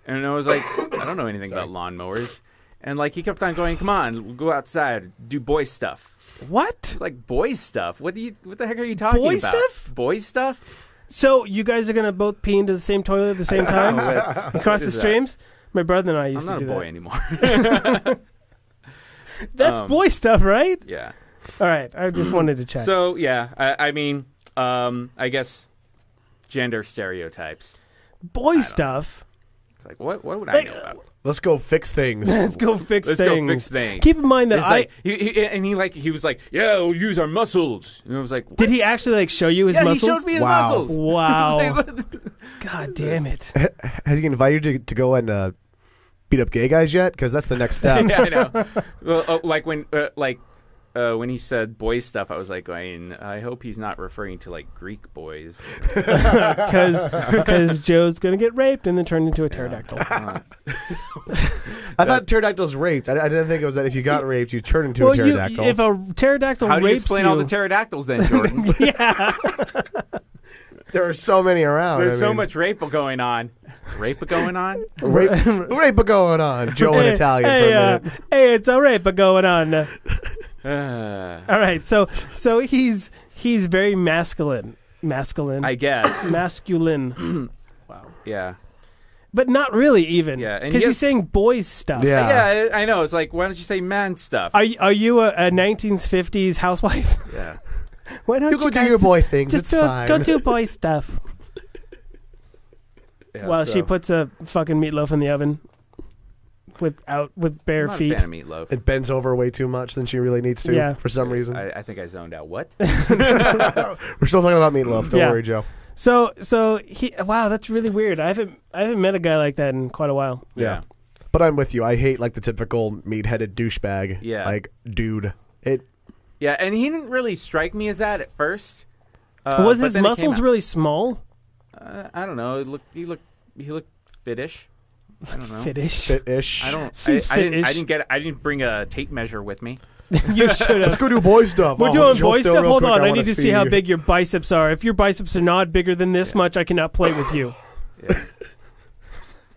S2: and I was like, I don't know anything about lawnmowers, and he kept on going, come on, we'll go outside, do boy stuff.
S1: What?
S2: Boys stuff? What the heck are you talking
S1: Boy
S2: about?
S1: stuff?
S2: Boys stuff?
S1: So you guys are gonna both pee into the same toilet at the same time across the
S2: is that?
S1: streams? My brother and I
S2: I'm
S1: used
S2: not
S1: to
S2: a
S1: do
S2: boy
S1: that.
S2: anymore.
S1: That's boy stuff, right?
S2: Yeah.
S1: All right. I just wanted to check.
S2: So yeah, I mean, I guess gender stereotypes.
S1: boy stuff.
S2: It's what would I know about?
S3: Let's go fix things.
S1: Let's go fix
S2: Let's
S1: things.
S2: go fix things.
S1: Keep in mind that
S2: It's he was like, yeah, we'll use our muscles. And I was like,
S1: did he
S2: what?
S1: actually show you his
S2: Yeah,
S1: muscles?
S2: he showed me his
S3: Wow.
S2: muscles.
S1: Wow.
S2: I was like, what?
S1: God damn it.
S3: Has he invited you to go and beat up gay guys yet? Because that's the next step.
S2: Yeah, I know. Well, when he said boy stuff, I was like, I hope he's not referring to Greek boys.
S1: Because Joe's going to get raped and then turned into a pterodactyl.
S3: I thought pterodactyls raped. I didn't think it was that if you got raped, you turned into a pterodactyl.
S1: if a pterodactyl
S2: How do you
S1: rapes
S2: explain all the pterodactyls then, Jordan?
S1: Yeah.
S3: There are so many around.
S2: There's so much rape going on. Rape going on?
S3: rape going on. Joe in Italian for a minute.
S1: Hey, it's a rape going on. All
S2: I
S1: right, so he's very masculine,
S2: guess.
S1: masculine,
S2: Yeah.
S1: but not really even.
S2: Yeah, and
S1: because he's saying boys stuff.
S3: Yeah.
S2: Yeah, I know. It's why don't you say man stuff?
S1: Are you a 1950s housewife?
S2: Yeah.
S1: Why don't
S3: You go do
S1: guys
S3: your boy things.
S1: Just
S3: It's fine.
S1: go do boy stuff.
S2: Yeah,
S1: Well,
S2: so-
S1: she puts a fucking meatloaf in the oven with bare
S2: I'm not a
S1: feet.
S2: fan of meatloaf.
S3: It bends over way too much than she really needs to
S1: Yeah.
S3: for some reason.
S2: I think I zoned out. What?
S3: We're still talking about meatloaf. Don't
S1: Yeah.
S3: worry, Joe.
S1: So wow, that's really weird. I haven't met a guy like that in quite a while.
S3: Yeah. But I'm with you. I hate the typical meat-headed douchebag.
S2: Yeah.
S3: Dude.
S2: Yeah, and he didn't really strike me as that at first.
S1: Was
S2: but
S1: his
S2: then it came
S1: muscles
S2: out.
S1: really small?
S2: I don't know. He looked fittish. I don't know.
S1: Fittish.
S3: Fit-ish.
S2: I don't.
S1: He's
S2: I
S1: fittish.
S2: didn't bring a tape measure with me.
S1: You should
S3: Let's
S1: have.
S3: go do boy stuff.
S1: We're
S3: Oh,
S1: doing
S3: Joe,
S1: boy
S3: still
S1: stuff.
S3: real
S1: Hold
S3: quick,
S1: on. I
S3: wanna
S1: need to see how big your biceps are. If your biceps are not bigger than this much, I cannot play with you.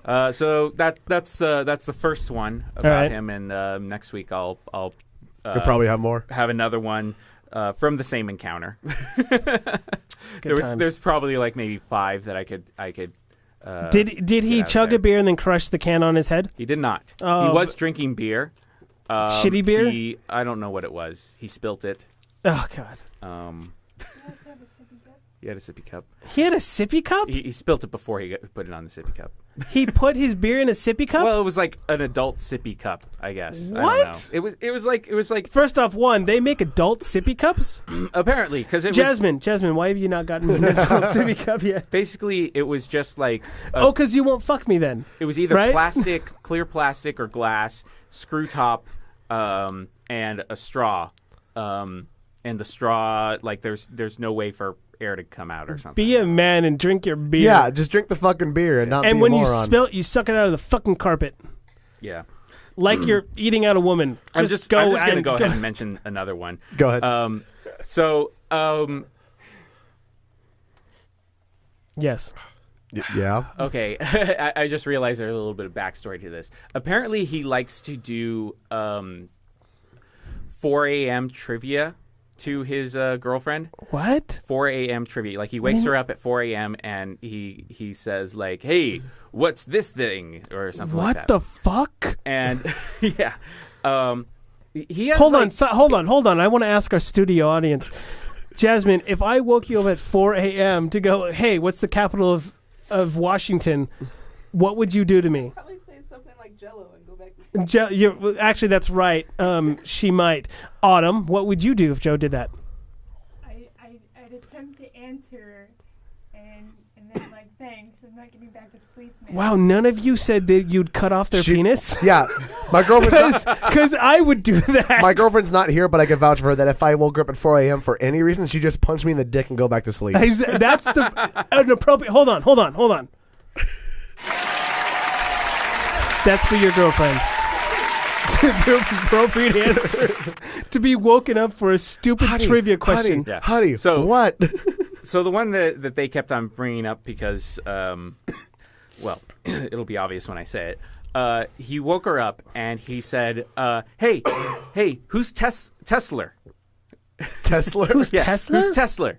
S2: Yeah. So that's the first one about
S1: right.
S2: him, and next week I'll
S3: You'll probably have more.
S2: have another one from the same encounter.
S1: Good times.
S2: There's probably maybe 5 that I could.
S1: Did he
S2: get out
S1: chug
S2: there.
S1: a beer and then crush the can on his head?
S2: He did not.
S1: Oh,
S2: He was drinking beer.
S1: Shitty beer?
S2: I don't know what it was. He spilt it.
S1: Oh God.
S2: He had a sippy cup.
S1: He had a sippy cup?
S2: He spilt it before he put it on the sippy cup.
S1: He put his beer in a sippy cup?
S2: Well, it was like an adult sippy cup, I guess. I
S1: What?
S2: don't know. It was like
S1: First off, one, they make adult sippy cups?
S2: apparently because it
S1: Jasmine, why have you not gotten me an adult sippy cup yet?
S2: was basically it was just like
S1: Oh, because you won't fuck me then.
S2: it was either
S1: right?
S2: plastic, clear plastic or glass, screw top, and a straw. And the straw, like there's no way for air to come out or something.
S1: Be a man and drink your beer.
S3: Yeah, just drink the fucking beer and not
S1: And
S3: be
S1: when
S3: a
S1: you
S3: moron.
S1: spill it, you suck it out of the fucking carpet.
S2: Yeah.
S1: Like you're eating out a woman.
S2: I'm just going to go ahead and mention another one.
S3: Go ahead.
S1: Yes.
S3: Yeah.
S2: Okay, I just realized there's a little bit of backstory to this. Apparently, he likes to do 4 a.m. trivia to his girlfriend.
S1: What?
S2: 4 a.m. trivia. Like, he wakes her up at 4 a.m. and he says, like, hey, what's this thing? Or something like
S1: What
S2: that.
S1: the fuck?
S2: And, yeah. He has,
S1: Hold
S2: like,
S1: on. I want to ask our studio audience. Jasmine, if I woke you up at 4 a.m. to go, hey, what's the capital of Washington? What would you do to me?
S4: Probably say something like Jello and go back to sleep.
S1: Actually, that's right. She might. Autumn, what would you do if Joe did that?
S6: I'd attempt to answer and then like thanks. I'm not getting back to sleep now.
S1: Wow, none of you said that you'd cut off their penis?
S3: Yeah. My girlfriend's not,
S1: Because I would do that.
S3: my girlfriend's not here, but I can vouch for her that if I woke her up at 4 a.m. for any reason, she just punch me in the dick and go back to sleep.
S1: That's an appropriate. Hold on. That's for your girlfriend. The appropriate answer to be woken up for a stupid trivia question.
S2: Yeah.
S3: Honey,
S2: So-
S3: what?
S2: So the one that they kept on bringing up because, well, it'll be obvious when I say it. He woke her up and he said, "Hey, who's Tesla?"
S3: Tesla?
S1: Tesla?
S2: Who's Tesla?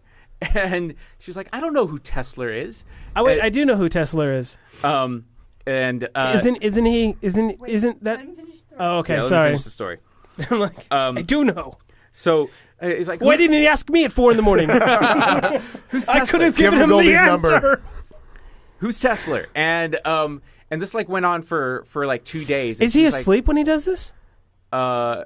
S2: And she's like, "I don't know who Tesla is."
S1: I do know who Tesla is.
S2: And
S1: Isn't that?
S6: Let me finish the
S1: Oh, okay.
S2: yeah, let me
S1: Sorry.
S2: finish the story.
S1: I'm like, I do know.
S2: So he's like,
S1: Why didn't he ask me at 4 a.m?
S2: who's
S1: I
S2: Tesla?
S1: could have
S3: Give
S1: given
S3: him
S1: him the
S3: Goldie's
S1: answer.
S3: number.
S2: Who's Tesla? And this like went on for like 2 days. And
S1: Is he
S2: she's like,
S1: asleep when he does this?
S2: I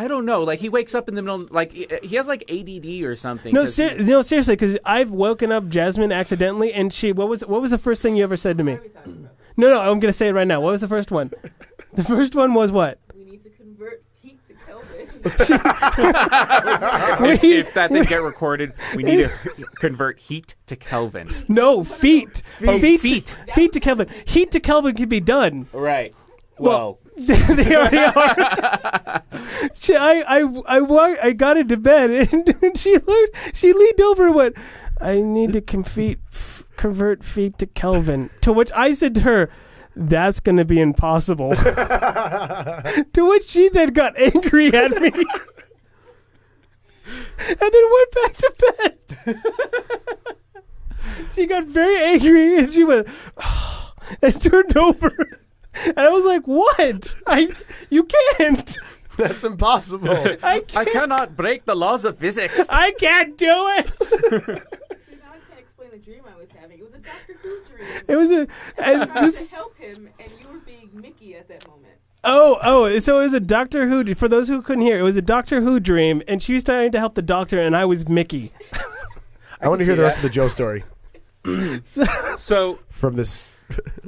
S2: don't know. Like he wakes up in the middle, like he has like ADD or something.
S1: No,
S2: 'cause he-
S1: seriously, because I've woken up Jasmine accidentally, and what was the first thing you ever said to me?
S4: What are we talking about?
S1: No, I'm gonna say it right now. What was the first one? The first one was what?
S4: We need to convert heat to Kelvin.
S2: if that didn't get recorded, we need to convert heat to Kelvin.
S1: No, feet.
S2: Feet.
S1: Feet to Kelvin. Heat to Kelvin can be done.
S2: Right. Well,
S1: They already are. I got into bed and she leaned over and went, I need to convert feet to Kelvin. To which I said to her, that's going to be impossible. To which she then got angry at me. And then went back to bed. She got very angry and she went, and turned over. And I was like, what? You can't.
S3: That's impossible.
S2: I cannot break the laws of physics.
S1: I can't do it.
S4: See, now I can't explain the dream I was having. It was a Doctor Who dream.
S1: It was a.
S4: I
S1: And
S4: was trying to
S1: this,
S4: help him, and you were being Mickey at that moment.
S1: so it was a Doctor Who. For those who couldn't hear, it was a Doctor Who dream, and she was trying to help the doctor, and I was Mickey.
S3: I want to hear the rest of the Joe story
S2: So
S3: from this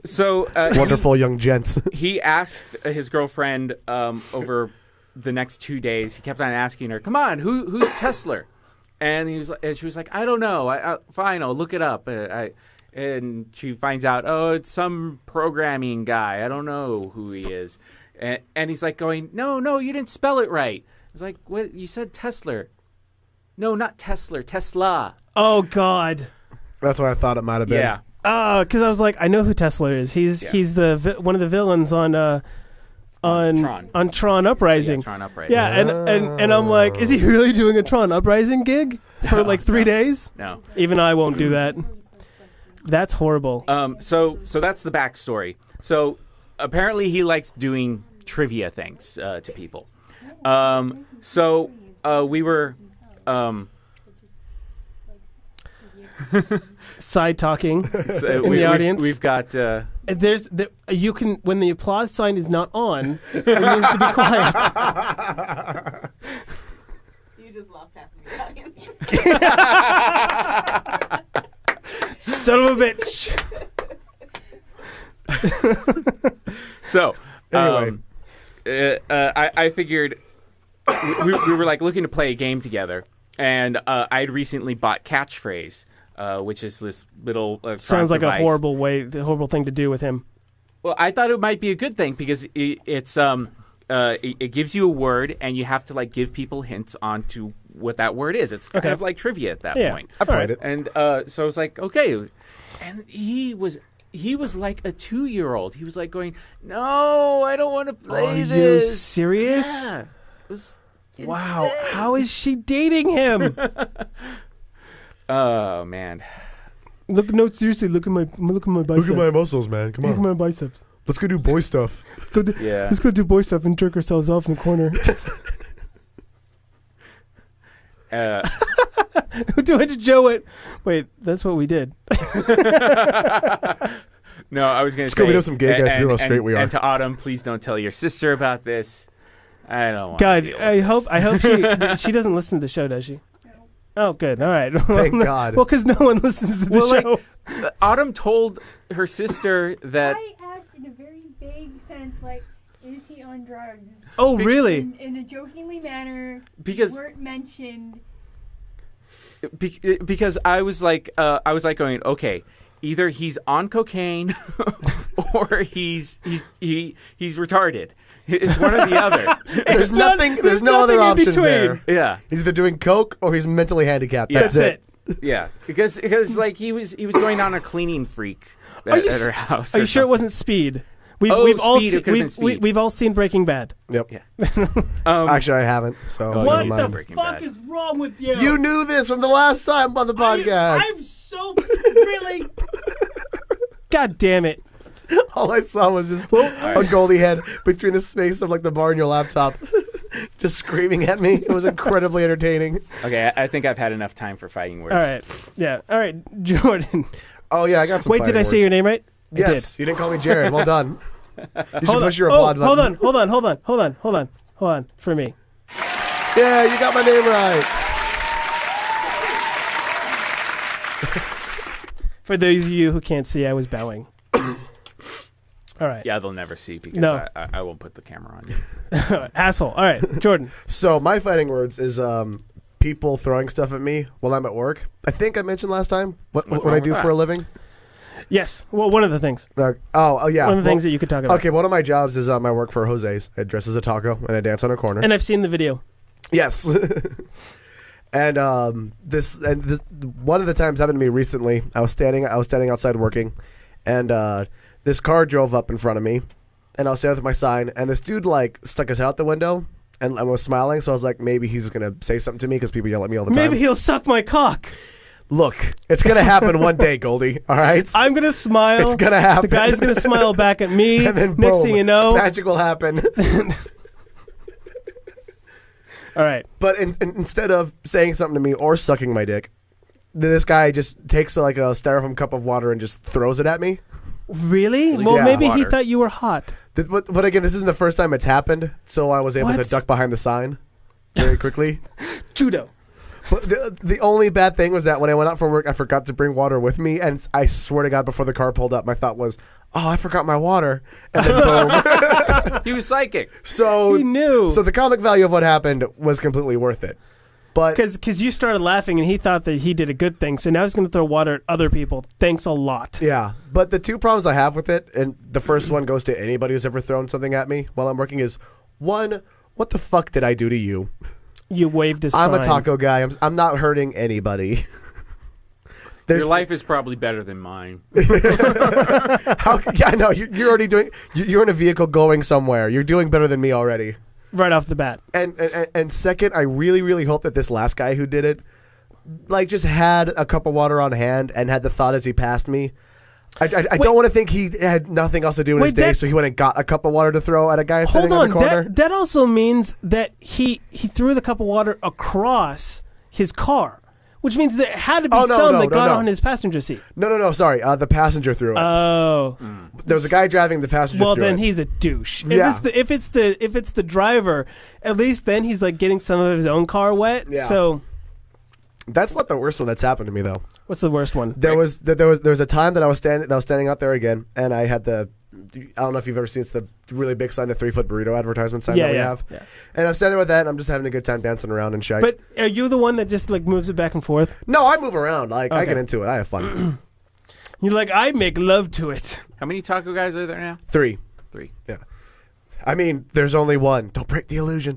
S2: he-
S3: wonderful young gent.
S2: He asked his girlfriend over the next 2 days. He kept on asking her, "Come on, who's Tesla?" And she was like, "I don't know. Fine, I'll look it up." And she finds out, "Oh, it's some programming guy. I don't know who he is." And he's like, going, "No, you didn't spell it right." It's like, "What? You said Tesla." No, not Tesla. Tesla.
S1: Oh God.
S3: That's what I thought it might have been.
S2: Yeah.
S1: Because I was like, I know who Tesla is. He's the one of the villains on Tron Uprising.
S2: Yeah, Tron Uprising.
S1: Yeah, and I'm like, is he really doing a Tron Uprising gig for like 3 days?
S2: No.
S1: Even I won't do that. That's horrible.
S2: So that's the backstory. So apparently he likes doing trivia things to people. We were
S1: side talking
S2: So
S1: in the audience.
S2: We've got.
S1: You can when the applause sign is not on, it means to be quiet.
S4: You just lost half of the audience.
S1: Son of a bitch.
S2: So
S3: Anyway.
S2: I figured we were like looking to play a game together, and I'd recently bought Catchphrase, which is this little
S1: Sounds like
S2: device.
S1: a horrible thing to do with him.
S2: Well, I thought it might be a good thing because it gives you a word, and you have to like give people hints onto what that word is. It's kind
S1: Okay.
S2: of like trivia at that
S1: Yeah.
S2: point.
S3: I played it.
S2: And so I was like, okay. And he was like a 2-year-old. He was like going, "No, I don't want to play
S1: Are you
S2: this."
S1: serious?
S2: Yeah. It was
S1: Wow.
S2: insane.
S1: How is she dating him?
S2: Oh man.
S1: Look, no, seriously. Look at my biceps.
S3: Look at my muscles, man. Come
S1: Look at
S3: on.
S1: my biceps.
S3: Let's go do boy stuff.
S2: Yeah.
S1: Let's go do boy stuff and jerk ourselves off in the corner. Do it to Joe it. Wait, that's what we did.
S2: No, I was going to
S3: Let's
S2: say.
S3: go beat up some gay guys to hear how straight we are.
S2: And to Autumn, please don't tell your sister about this. I don't want.
S1: God,
S2: to deal
S1: I
S2: with
S1: hope
S2: this.
S1: she doesn't listen to the show, does she? Oh, good. All right.
S3: Thank God.
S1: Well, because no one listens to the
S2: Well,
S1: show.
S2: Autumn told her sister that.
S6: I asked in a very vague sense, like, is he on drugs?
S1: Oh, really?
S6: In a jokingly manner.
S2: Because-
S6: weren't mentioned.
S2: Because I was like going, okay, either he's on cocaine or he's retarded. It's one or the other.
S3: There's nothing. There's no other
S1: nothing in
S3: options
S1: between.
S3: there.
S2: Yeah,
S3: He's either doing coke or he's mentally handicapped.
S2: Yeah.
S3: That's it.
S2: yeah. Because like he was going on a cleaning freak
S1: Are you
S2: at her house.
S1: Are you
S2: or
S1: sure it
S2: something.
S1: wasn't Speed?
S2: Oh,
S1: We've all
S2: Speed, it could've been Speed.
S1: we've all seen Breaking Bad.
S3: Yep.
S2: Yeah.
S3: Actually, I haven't. So
S2: Oh,
S3: never
S2: you
S1: What
S3: mind.
S1: the
S2: Breaking
S1: fuck
S2: Bad.
S1: is wrong with you?
S3: You knew this from the last time on the podcast.
S1: I'm so really. God damn it!
S3: All I saw was just a Goldie head between the space of like the bar and your laptop, just screaming at me. It was incredibly entertaining.
S2: Okay, I think I've had enough time for fighting words.
S1: All right, yeah, all right, Jordan.
S3: Oh yeah, I got some.
S1: Wait, did I say your name right? I
S3: Yes, you didn't call me Jared. Well done. You should
S1: Hold
S3: push
S1: on.
S3: your
S1: Oh,
S3: applaud button.
S1: hold on, for me.
S3: Yeah, you got my name right.
S1: For those of you who can't see, I was bowing. All right,
S2: Yeah, they'll never see because
S1: No.
S2: I won't put the camera on you.
S1: asshole. All right, Jordan.
S3: So my fighting words is people throwing stuff at me while I'm at work. I think I mentioned last time what
S2: What's
S3: I
S2: wrong
S3: do
S2: with
S3: for a
S2: that?
S3: living.
S1: Yes. Well, one of the things.
S3: Oh yeah.
S1: One of the things that you could talk about.
S3: Okay, one of my jobs is I work for Jose's. I dress as a taco and I dance on a corner.
S1: And I've seen the video.
S3: Yes. and this one of the times happened to me recently. I was standing outside working, and this car drove up in front of me, and I was standing with my sign, and this dude like stuck his head out the window and I was smiling, so I was like, maybe he's gonna say something to me because people yell at me all the time.
S1: Maybe he'll suck my cock.
S3: Look, it's gonna happen one day, Goldie. All right,
S1: I'm gonna smile.
S3: It's gonna happen.
S1: The guy's gonna smile back at me.
S3: and then
S1: Next
S3: boom,
S1: thing you know,
S3: magic will happen.
S1: all right.
S3: But instead of saying something to me or sucking my dick, this guy just takes like a styrofoam cup of water and just throws it at me.
S1: Really?
S2: least
S1: Well,
S3: yeah.
S1: maybe he
S2: Water.
S1: thought you were hot.
S3: But again, this isn't the first time it's happened, so I was able
S1: What?
S3: to duck behind the sign very quickly.
S1: Judo.
S3: But the only bad thing was that when I went out for work, I forgot to bring water with me, and I swear to God, before the car pulled up, my thought was, "Oh, I forgot my water," and then boom.
S2: He was psychic.
S3: So
S1: He knew.
S3: So the comic value of what happened was completely worth it. But
S1: Because you started laughing and he thought that he did a good thing, so now he's going to throw water at other people. Thanks a lot.
S3: yeah, but the two problems I have with it, and the first one goes to anybody who's ever thrown something at me while I'm working, is one, what the fuck did I do to you?
S1: You waved his
S3: I'm a
S1: sign.
S3: taco guy. I'm not hurting anybody.
S2: Your life is probably better than mine.
S3: How, yeah, I know. You're already doing. You're in a vehicle going somewhere. You're doing better than me already.
S1: Right off the bat.
S3: And second, I really, really hope that this last guy who did it, like, just had a cup of water on hand and had the thought as he passed me. I don't want to think he had nothing else to do in his
S1: Wait,
S3: day,
S1: that-
S3: so he went and got a cup of water to throw at a guy
S1: Hold
S3: sitting in
S1: on.
S3: the corner.
S1: That also means that he threw the cup of water across his car, Which means there had to be
S3: Oh, no,
S1: some
S3: no,
S1: that
S3: no,
S1: got
S3: no.
S1: on his passenger seat.
S3: No. Sorry, the passenger threw it.
S1: Oh,
S3: There was a guy driving the passenger.
S1: well
S3: threw
S1: then
S3: it.
S1: he's a douche.
S3: Yeah.
S1: If it's the driver, at least then he's like getting some of his own car wet.
S3: Yeah.
S1: So
S3: That's not the worst one that's happened to me though.
S1: what's the worst one?
S3: There was a time that I was standing out there again, and I had I don't know if you've ever seen it's the really big sign, the 3-foot burrito advertisement sign that we have.
S1: Yeah.
S3: And I'm standing there with that, and I'm just having a good time dancing around and shit.
S1: But are you the one that just like moves it back and forth?
S3: no, I move around. Like I
S1: Okay.
S3: get into it. I have fun.
S1: You're like, I make love to it.
S2: How many taco guys are there now?
S3: 3.
S2: 3.
S3: Yeah. I mean, there's only one. Don't break the illusion.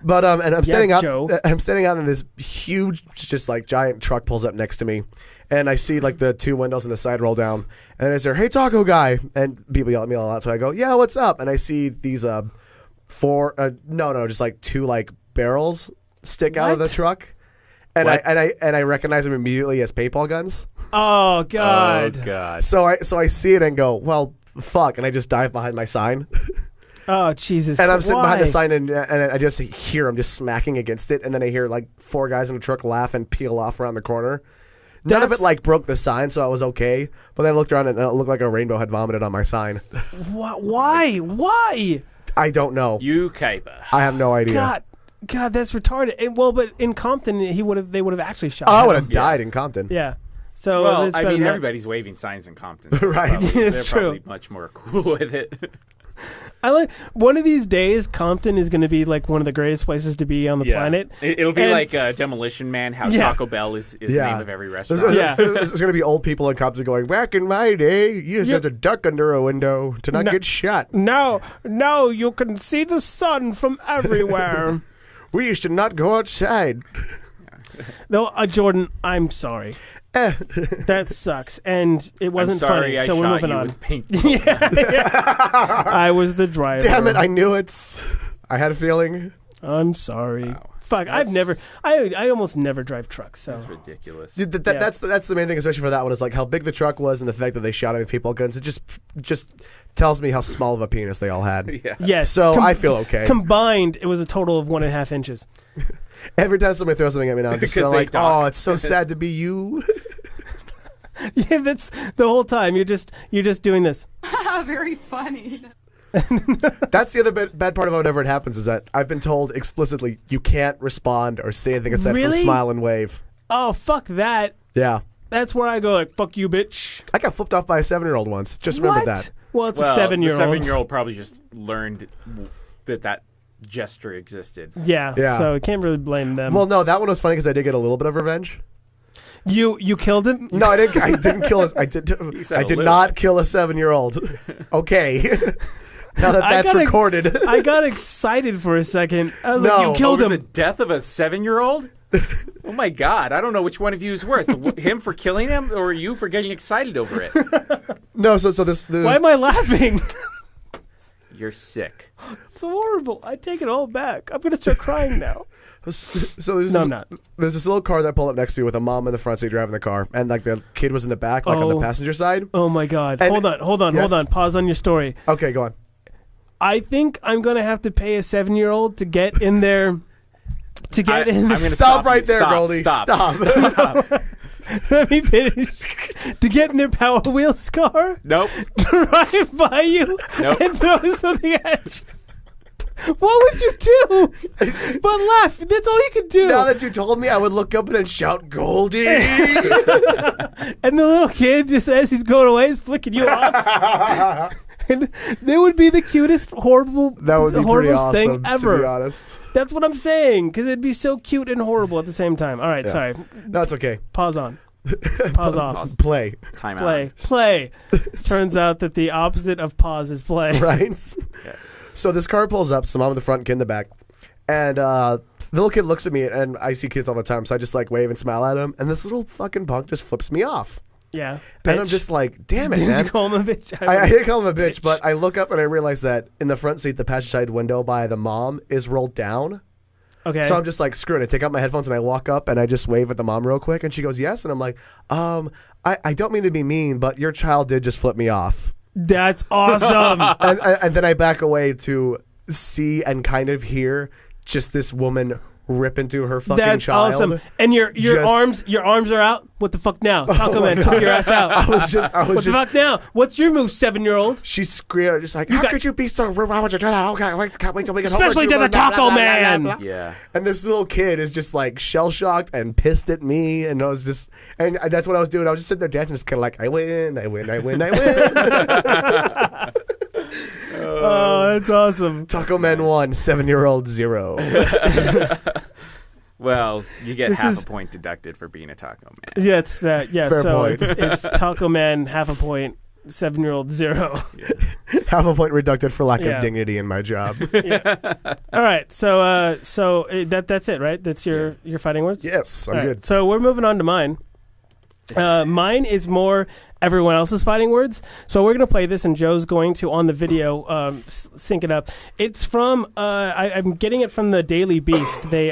S3: But and I'm standing out.
S1: Joe.
S3: I'm standing out, and this huge, just like giant truck pulls up next to me, and I see like the 2 windows in the side roll down, and I say, "Hey, taco guy!" And people yell at me a lot, so I go, "Yeah, what's up?" And I see these just like 2 like barrels stick out of the
S1: What?
S3: truck, and
S2: What?
S3: I recognize them immediately as paintball guns.
S1: Oh God.
S2: Oh God.
S3: So I see it and go, "Well, fuck!" And I just dive behind my sign.
S1: Oh Jesus.
S3: And I'm sitting behind the
S1: Why?
S3: sign, and I just hear him just smacking against it, and then I hear like 4 guys in a truck laugh and peel off around the corner. None of it
S1: That's-
S3: like broke the sign, so I was okay. But then I looked around, and it looked like a rainbow had vomited on my sign.
S1: Why? Why?
S3: I don't know.
S2: You Kaiba.
S3: I have no idea.
S1: God, that's retarded. Well, but in Compton, they would have actually shot.
S3: Oh, I
S1: him.
S3: would have died in Compton.
S1: Yeah. So
S2: Well,
S1: it's
S2: I
S1: better
S2: mean,
S1: than that.
S2: everybody's waving signs in Compton.
S3: Right.
S2: They're
S1: It's
S2: probably
S1: true.
S2: much more cool with it.
S1: I like one of these days. Compton is going to be like one of the greatest places to be on the planet.
S2: It'll be
S1: And-
S2: like Demolition Man, how
S1: Yeah.
S2: Taco Bell is the
S3: Yeah.
S2: name of every
S3: There's,
S2: restaurant.
S1: Yeah.
S3: there's going to be old people in Compton going, back in my day, you just
S1: Yeah.
S3: had to duck under a window to not
S1: No.
S3: get shot.
S1: No, you can see the sun from everywhere.
S3: We used to not go outside.
S1: No, Jordan, I'm sorry.
S3: Eh.
S1: That sucks, and it
S2: I'm
S1: wasn't
S2: sorry
S1: funny.
S2: I
S1: So we're
S2: shot
S1: moving
S2: you
S1: on.
S2: with paint.
S1: I was the driver.
S3: Damn it, I knew it. I had a feeling.
S1: I'm sorry.
S2: Wow.
S1: Fuck, I've never. I almost never drive trucks. So
S2: That's ridiculous.
S3: That's the main thing, especially for that one, is like how big the truck was and the fact that they shot it with people guns. It just tells me how small of a penis they all had.
S2: Yeah.
S1: yes.
S3: So I feel okay.
S1: Combined, it was a total of 1.5 inches.
S3: Every time somebody throws something at me now, I'm just
S2: Because
S3: kinda
S2: they
S3: like,
S2: talk.
S3: oh, it's so sad to be you.
S1: Yeah, that's the whole time. You're just doing this.
S4: Very funny.
S3: That's the other bad part about whenever it happens is that I've been told explicitly you can't respond or say anything aside
S1: Really?
S3: from smile and wave.
S1: Oh fuck that.
S3: Yeah.
S1: That's where I go like fuck you, bitch.
S3: I got flipped off by a 7-year-old once. Just remember
S1: What?
S3: that.
S1: Well, it's
S2: Well,
S1: a 7-year-old.
S2: The 7-year-old probably just learned that gesture existed.
S1: Yeah.
S3: Yeah.
S1: So I can't really blame them.
S3: Well, no, that one was funny because I did get a little bit of revenge.
S1: you killed him.
S3: No, I didn't. I didn't kill. I did.
S2: said
S3: I
S2: a
S3: did
S2: little.
S3: not kill a 7-year-old. Okay. Now that
S1: I
S3: that's
S1: gotta-
S3: recorded.
S1: I got excited for a second. I was
S3: No.
S1: like, you killed
S2: Over
S1: him.
S2: the death of a 7-year-old? Oh my God! I don't know which one of you is worse, him for killing him or you for getting excited over it.
S3: No, so this.
S1: Why am I laughing?
S2: You're sick.
S1: It's horrible. I take it all back. I'm gonna start crying now.
S3: So there's
S1: No,
S3: this,
S1: I'm not.
S3: There's this little car that pulled up next to you with a mom in the front seat driving the car, and like the kid was in the back, like on the
S1: Oh.
S3: passenger side.
S1: Oh my god.
S3: And-
S1: Hold on.
S3: Yes.
S1: Pause on your story.
S3: Okay, go on.
S1: I think I'm gonna have to pay a 7-year-old to get in there. To get in
S2: I'm
S1: there.
S2: gonna
S3: Stop
S2: stop
S3: right
S2: you.
S3: there,
S2: Stop,
S3: Goldie.
S2: stop.
S1: Let me finish. To get in their Power Wheels car,
S2: Nope.
S1: drive by you,
S2: Nope.
S1: and throw something at you. What would you do? But laugh. That's all you can do.
S3: Now that you told me, I would look up and then shout, "Goldie!"
S1: And the little kid, just as he's going away, is flicking you off. And they would be the cutest, horrible,
S3: That would be pretty
S1: horrible
S3: awesome,
S1: thing
S3: to be
S1: ever.
S3: honest.
S1: That's what I'm saying, because it'd be so cute and horrible at the same time. All right,
S3: Yeah.
S1: sorry.
S3: No, it's okay.
S1: Pause on. Pause off.
S3: Play,
S2: Time
S1: Play.
S2: out.
S1: Play. Turns out that the opposite of pause is play.
S3: right?
S2: Yeah.
S3: So this car pulls up, so mom in the front, kid in the back, and the little kid looks at me, and I see kids all the time, so I just like wave and smile at him, and this little fucking punk just flips me off,
S1: Yeah.
S3: and I'm
S1: Bitch.
S3: just like, "Damn it,
S1: Did you
S3: man!"
S1: call him a bitch?
S3: I didn't call him a bitch, but I look up and I realize that in the front seat, the passenger side window by the mom is rolled down.
S1: Okay.
S3: So I'm just like, screw it. I take out my headphones and I walk up and I just wave at the mom real quick, and she goes, "Yes," and I'm like, I don't mean to be mean, but your child did just flip me off."
S1: That's awesome.
S3: and then I back away to see and kind of hear just this woman rip into her fucking
S1: That's
S3: child.
S1: awesome. And your
S3: Just-
S1: arms are out. What the fuck now? Taco Man took your ass out.
S3: I was
S1: What the
S3: just.
S1: fuck now? What's your move, 7-year-old?
S3: She screamed, just like, how
S1: got-
S3: could you be so rude? Why would you do that? Okay, I can't wait till we get home.
S1: Especially to the Taco Man.
S2: Yeah.
S3: And this little kid is just like shell shocked and pissed at me, and I was just, and that's what I was doing. I was just sitting there dancing, just kind of like, I win.
S1: Oh, that's awesome.
S3: Taco Man 1, 7-year-old 0.
S2: Well, you get
S1: This
S2: half
S1: is-
S2: a point deducted for being a taco man.
S1: Yeah, it's that. Yeah,
S3: Fair
S1: so
S3: point.
S1: it's Taco Man, half a point, 7-year-old 0.
S3: Half a point reducted for lack
S1: Yeah.
S3: of dignity in my job.
S1: All right, so that's it, right? That's your fighting words.
S3: Yes, I'm
S1: All right,
S3: good.
S1: So we're moving on to mine. Mine is more everyone else's fighting words. So we're going to play this, and Joe's going to, on the video, sync it up. It's from, I'm getting it from the Daily Beast. They,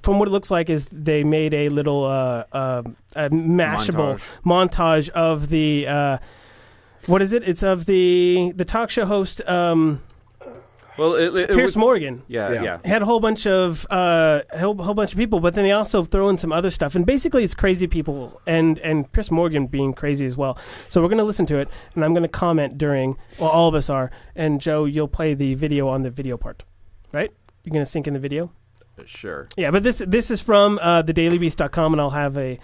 S1: from what it looks like, is they made a little a mashable montage of the, what is it? It's of the talk show host,
S2: Well, it
S1: Piers
S2: was,
S1: Morgan.
S2: yeah.
S1: Had a whole bunch of whole bunch of people, but then they also throw in some other stuff, and basically it's crazy people and Piers Morgan being crazy as well. So we're going to listen to it, and I'm going to comment during. Well, all of us are, and Joe, you'll play the video on the video part, right? You're going to sync in the video.
S2: Sure.
S1: Yeah, but this is from thedailybeast.com, and I'll have a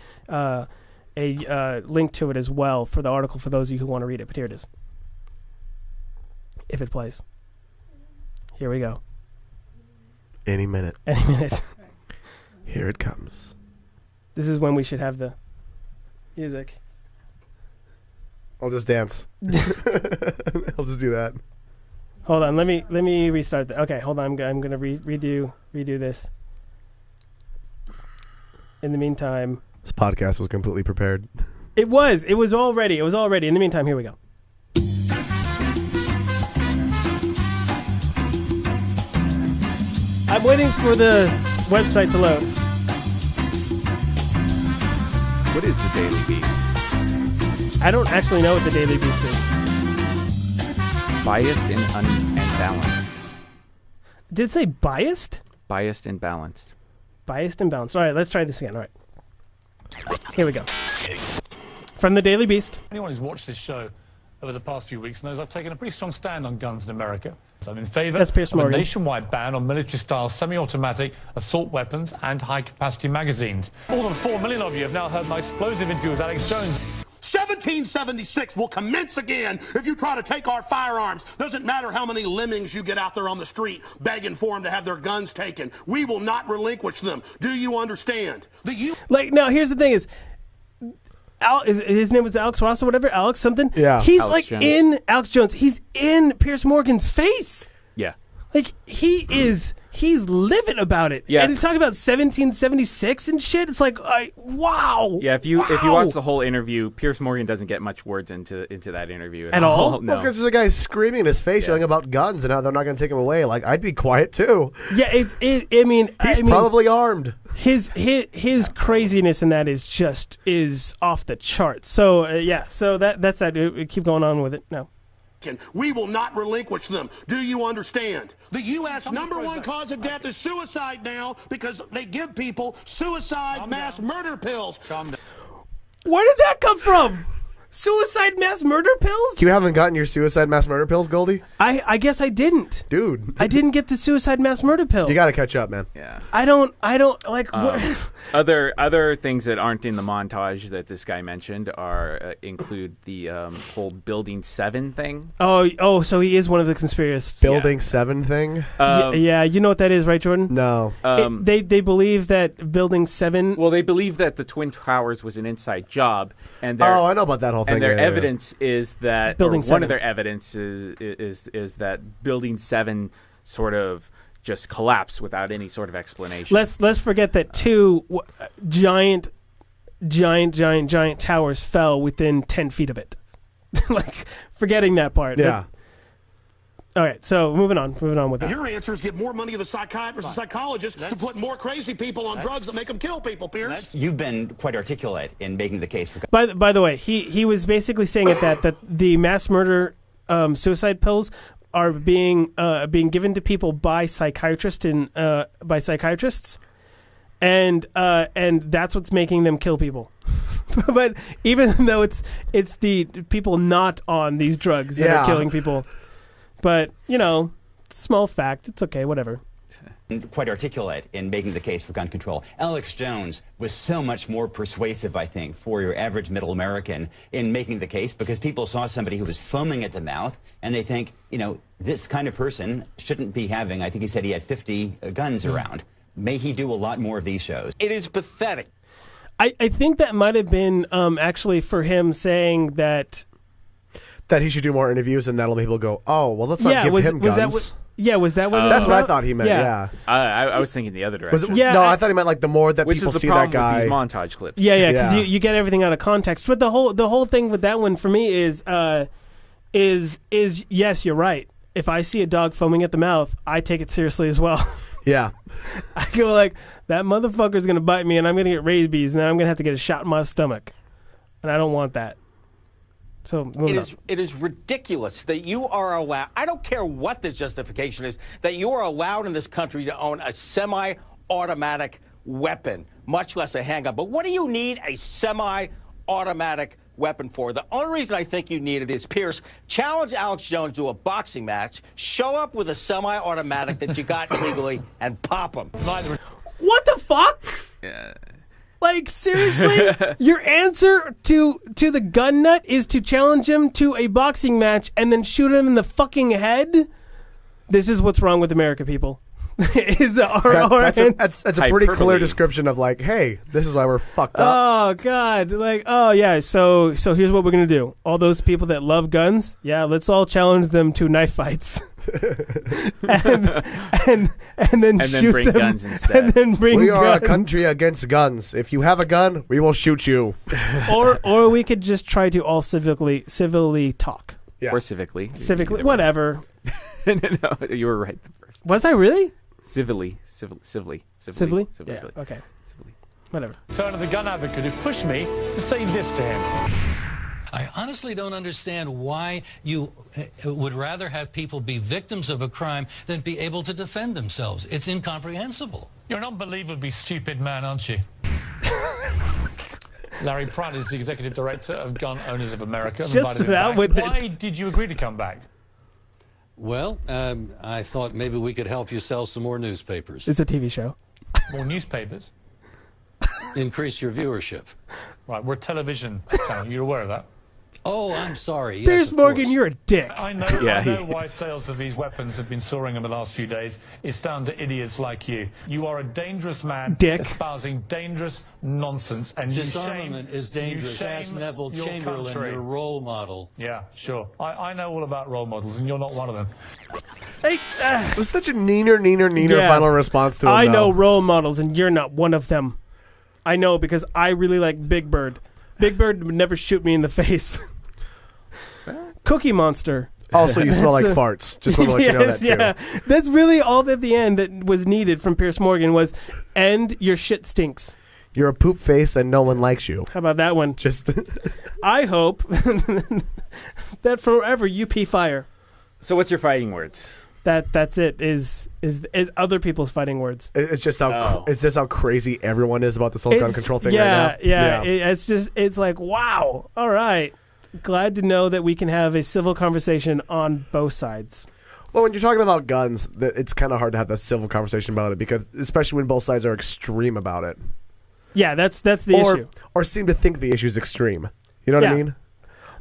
S1: link to it as well for the article for those of you who want to read it. But here it is, if it plays. Here we go.
S3: Any minute.
S1: Any minute.
S3: Here it comes.
S1: This is when we should have the music.
S3: I'll just dance. I'll just do that.
S1: Hold on. Let me restart that. Okay, hold on. I'm gonna redo this. In the meantime,
S3: This podcast was completely prepared.
S1: it was all ready. It was all ready. In the meantime, here we go. I'm waiting for the website to load.
S2: What is the Daily Beast?
S1: I don't actually know what the Daily Beast is.
S2: Biased and unbalanced.
S1: Did it say biased?
S2: Biased and balanced.
S1: Biased and balanced. All right, let's try this again. All right. Here we go. From the Daily Beast.
S7: Anyone who's watched this show over the past few weeks knows I've taken a pretty strong stand on guns in America. So I'm in favour
S1: That's Piers
S7: of a
S1: Morgan.
S7: nationwide ban on military-style semi-automatic assault weapons and high-capacity magazines. More than 4 million of you have now heard my explosive interview with Alex Jones.
S8: 1776 will commence again if you try to take our firearms. Doesn't matter how many lemmings you get out there on the street begging for them to have their guns taken. We will not relinquish them. Do you understand?
S1: Like, now, here's the thing is, his name was Alex Ross or whatever, Alex something.
S3: Yeah.
S1: He's
S2: Alex
S1: like
S2: Jones.
S1: in Alex Jones. He's in Piers Morgan's face.
S2: Yeah.
S1: Like he's livid about it.
S2: Yeah.
S1: And he's talking about 1776 and shit. It's like, wow.
S2: Yeah, if you
S1: Wow.
S2: watch the whole interview, Piers Morgan doesn't get much words into that interview
S1: At all?
S2: No.
S3: Because there's a guy screaming in his face, yelling about guns and how they're not going to take him away. Like, I'd be quiet too.
S1: Yeah, I mean,
S3: He's probably armed.
S1: his craziness in that is off the charts. So yeah, so that's that. Keep going on with it. No.
S8: We will not relinquish them. Do you understand? The U.S. number one cause of death is suicide now because they give people suicide mass murder pills.
S1: Where did that come from? Suicide mass murder pills?
S3: You haven't gotten your suicide mass murder pills, Goldie?
S1: I guess I didn't.
S3: Dude.
S1: I didn't get the suicide mass murder pill.
S3: You got to catch up, man.
S2: Yeah.
S1: I don't like
S2: Other things that aren't in the montage that this guy mentioned are include the whole Building 7 thing.
S1: Oh, so he is one of the conspiracists.
S3: Building 7 thing?
S1: Yeah, you know what that is, right, Jordan?
S3: No.
S1: They believe that Building 7.
S2: Well, they believe that the Twin Towers was an inside job, and their,
S3: Oh, I know about that whole thing.
S2: and their
S3: Yeah, yeah, yeah.
S2: evidence is that
S1: Building
S2: or
S1: 7.
S2: one of their evidence is that Building 7 sort of just collapsed without any sort of explanation.
S1: Let's forget that two giant towers fell within 10 feet of it. Like, forgetting that part.
S3: Yeah.
S1: All right, so moving on with that.
S8: Your answer is get more money to the psychiatrists and psychologists to put more crazy people on drugs that make them kill people, Pierce.
S9: You've been quite articulate in making the case for.
S1: By the way, he was basically saying that the mass murder suicide pills are being given to people by psychiatrists and that's what's making them kill people. But even though it's the people not on these drugs that are killing people, but small fact, it's okay, whatever.
S9: Quite articulate in making the case for gun control. Alex Jones was so much more persuasive, I think, for your average middle American in making the case, because people saw somebody who was foaming at the mouth and they think, this kind of person shouldn't be having, I think he said he had 50 guns around. May he do a lot more of these shows.
S10: It is pathetic.
S1: I think that might have been actually for him saying that
S3: he should do more interviews, and that'll make people go, oh, well, let's not give him guns.
S1: Was that what?
S3: That's what I thought he meant. Yeah.
S2: I was thinking the other direction.
S3: No, I thought he meant like the more that
S2: Which
S3: people
S2: is the
S3: see
S2: problem
S3: that guy.
S2: With these montage clips.
S1: Yeah, because you get everything out of context. But the whole thing with that one for me is yes, you're right. If I see a dog foaming at the mouth, I take it seriously as well.
S3: Yeah.
S1: I go like, that motherfucker's gonna bite me, and I'm gonna get rabies, and then I'm gonna have to get a shot in my stomach, and I don't want that. So
S10: it is ridiculous that you are allowed. I don't care what the justification is, that you are allowed in this country to own a semi-automatic weapon, much less a handgun. But what do you need a semi-automatic weapon for? The only reason I think you need it is, Pierce, challenge Alex Jones to a boxing match, show up with a semi-automatic that you got legally, and pop him.
S1: What the fuck?
S2: Yeah.
S1: Like, seriously? Your answer to the gun nut is to challenge him to a boxing match and then shoot him in the fucking head? This is what's wrong with America, people. That's
S3: a pretty clear description of like, hey, this is why we're fucked up.
S1: Oh God! Like, oh yeah. So here's what we're gonna do. All those people that love guns, yeah, let's all challenge them to knife fights, and then shoot
S2: bring
S1: them,
S2: guns instead.
S1: And then bring.
S3: We are
S1: guns.
S3: a country against guns. If you have a gun, we will shoot you.
S1: or we could just try to all civilly talk.
S3: Yeah.
S2: Or civically.
S1: Civically, whatever.
S2: No, you were right the first.
S1: Was I really?
S2: Civilly.
S1: Civilly? Yeah, okay.
S2: Civilly.
S1: Whatever.
S7: Turn to the gun advocate who pushed me to say this to him.
S11: I honestly don't understand why you would rather have people be victims of a crime than be able to defend themselves. It's incomprehensible.
S7: You're an unbelievably stupid man, aren't you? Larry Pratt is the executive director of Gun Owners of America.
S1: Just that with
S7: Why did you agree to come back?
S11: Well, I thought maybe we could help you sell some more newspapers.
S1: It's a TV show.
S7: More newspapers?
S11: Increase your viewership.
S7: Right, we're a television channel. You're aware of that?
S11: Oh, I'm sorry. Yes,
S1: Piers
S11: of
S1: Morgan,
S11: course.
S1: you're a dick.
S7: I know, I know why sales of these weapons have been soaring in the last few days. It's down to idiots like you. You are a dangerous man,
S1: dick,
S7: espousing dangerous nonsense, and
S11: disarmament is dangerous. Ask Neville Chamberlain, your role model.
S7: Yeah, sure. I know all about role models, and you're not one of them.
S1: Hey,
S3: it was such a neener final response to him.
S1: I know role models, and you're not one of them. I know because I really like Big Bird. Big Bird would never shoot me in the face. Cookie Monster.
S3: Also, you smell like farts. Just want to let you know that, too.
S1: Yeah. That's really all at the end that was needed from Piers Morgan was, and your shit stinks.
S3: You're a poop face and no one likes you.
S1: How about that one?
S3: Just
S1: I hope that forever you pee fire.
S2: So what's your fighting words?
S1: That's it. Is other people's fighting words.
S3: It's just how crazy everyone is about this whole gun control thing right now.
S1: Yeah. It's like, wow. All right. Glad to know that we can have a civil conversation on both sides.
S3: Well, when you're talking about guns, it's kind of hard to have that civil conversation about it, because especially when both sides are extreme about it.
S1: Yeah, that's the issue.
S3: Or seem to think the issue is extreme. You know what I mean?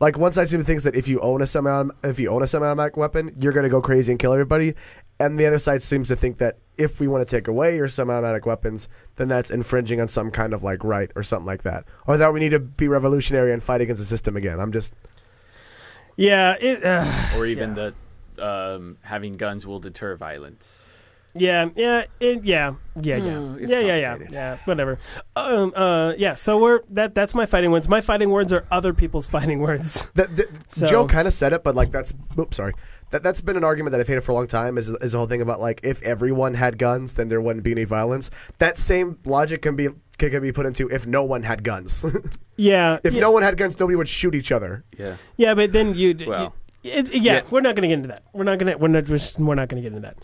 S3: Like, one side seems to think that if you own a semi-automatic weapon, you're going to go crazy and kill everybody, and the other side seems to think that if we want to take away your semi-automatic weapons, then that's infringing on some kind of like right or something like that, or that we need to be revolutionary and fight against the system again. I'm just,
S2: or even that having guns will deter violence.
S1: Yeah. Whatever. So that's my fighting words. My fighting words are other people's fighting words.
S3: Joe kind of said it, but like that's been an argument that I've hated for a long time. Is the whole thing about like if everyone had guns, then there wouldn't be any violence. That same logic can be put into if no one had guns.
S1: Yeah.
S3: If no one had guns, nobody would shoot each other.
S2: Yeah.
S1: Yeah, but then Yeah, we're not going to get into that. We're not going to get into that.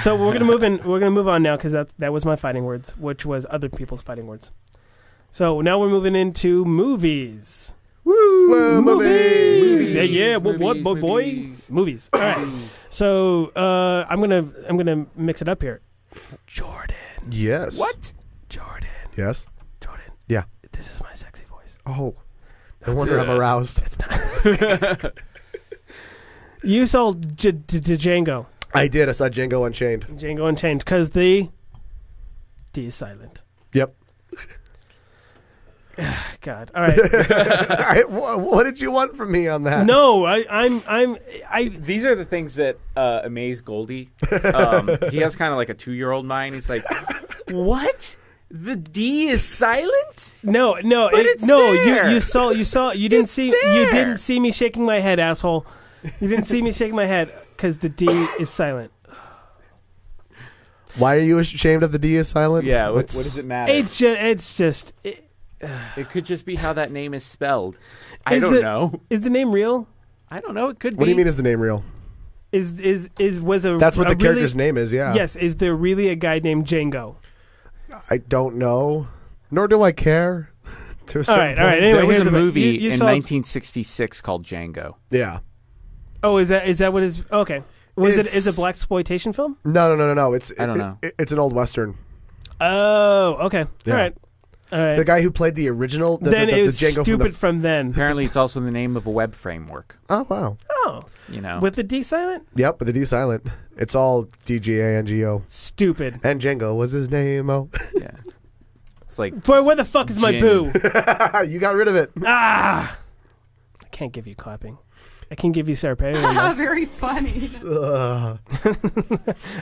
S1: So we're going to move in. We're going to move on now because that was my fighting words, which was other people's fighting words. So now we're moving into movies. Woo!
S3: Whoa, movies!
S1: Yeah.
S2: Movies,
S1: What boy? Movies. All right. So I'm gonna mix it up here. Jordan.
S3: Yes.
S2: What?
S1: Jordan.
S3: Yes.
S1: Jordan.
S3: Yeah.
S1: This is my sexy voice.
S3: Oh. No wonder I'm aroused.
S1: It's not. You saw Django.
S3: I did. I saw Django Unchained.
S1: Django Unchained because the D is silent.
S3: Yep.
S1: God. All right.
S3: What did you want from me on that?
S1: No, I.
S2: These are the things that amaze Goldie. He has kind of like a 2-year-old mind. He's like, what? The D is silent?
S1: No,
S2: But it's there.
S1: You saw. You didn't see.
S2: there.
S1: You didn't see me shaking my head, asshole. You didn't see me shaking my head because the D is silent.
S3: Why are you ashamed of the D is silent?
S2: Yeah, what does it matter?
S1: It's just.
S2: It could just be how that name is spelled. I don't know.
S1: Is the name real?
S2: I don't know. It could be.
S3: What do you mean is the name real?
S1: Was a
S3: That's what
S1: a
S3: the character's name is, yeah.
S1: Yes, is there really a guy named Django?
S3: I don't know. Nor do I care. To a certain
S1: All right.
S3: point.
S1: Anyway,
S2: there was
S1: here's
S2: a
S1: the-
S2: movie
S1: you
S2: in
S1: saw-
S2: 1966 called Django.
S3: Yeah.
S1: Oh, is that what is? Okay. Is it
S3: It's-
S1: black exploitation film?
S3: No.
S2: I don't know.
S3: It's an old Western.
S1: Oh, okay.
S3: Yeah.
S1: All right.
S3: The guy who played the original, the
S1: Then it was
S3: Django
S1: stupid from then.
S2: Apparently, it's also the name of a web framework.
S3: Oh, wow.
S1: Oh,
S2: You know,
S1: with the D silent?
S3: Yep, with the D silent. It's all DGANGO.
S1: Stupid.
S3: And Django was his name. Oh.
S2: yeah. It's like
S1: Boy, where the fuck is my
S2: Jin.
S1: boo?
S3: You got rid of it.
S1: I can't give you clapping. I can give you Sarah Perry.
S4: Very funny.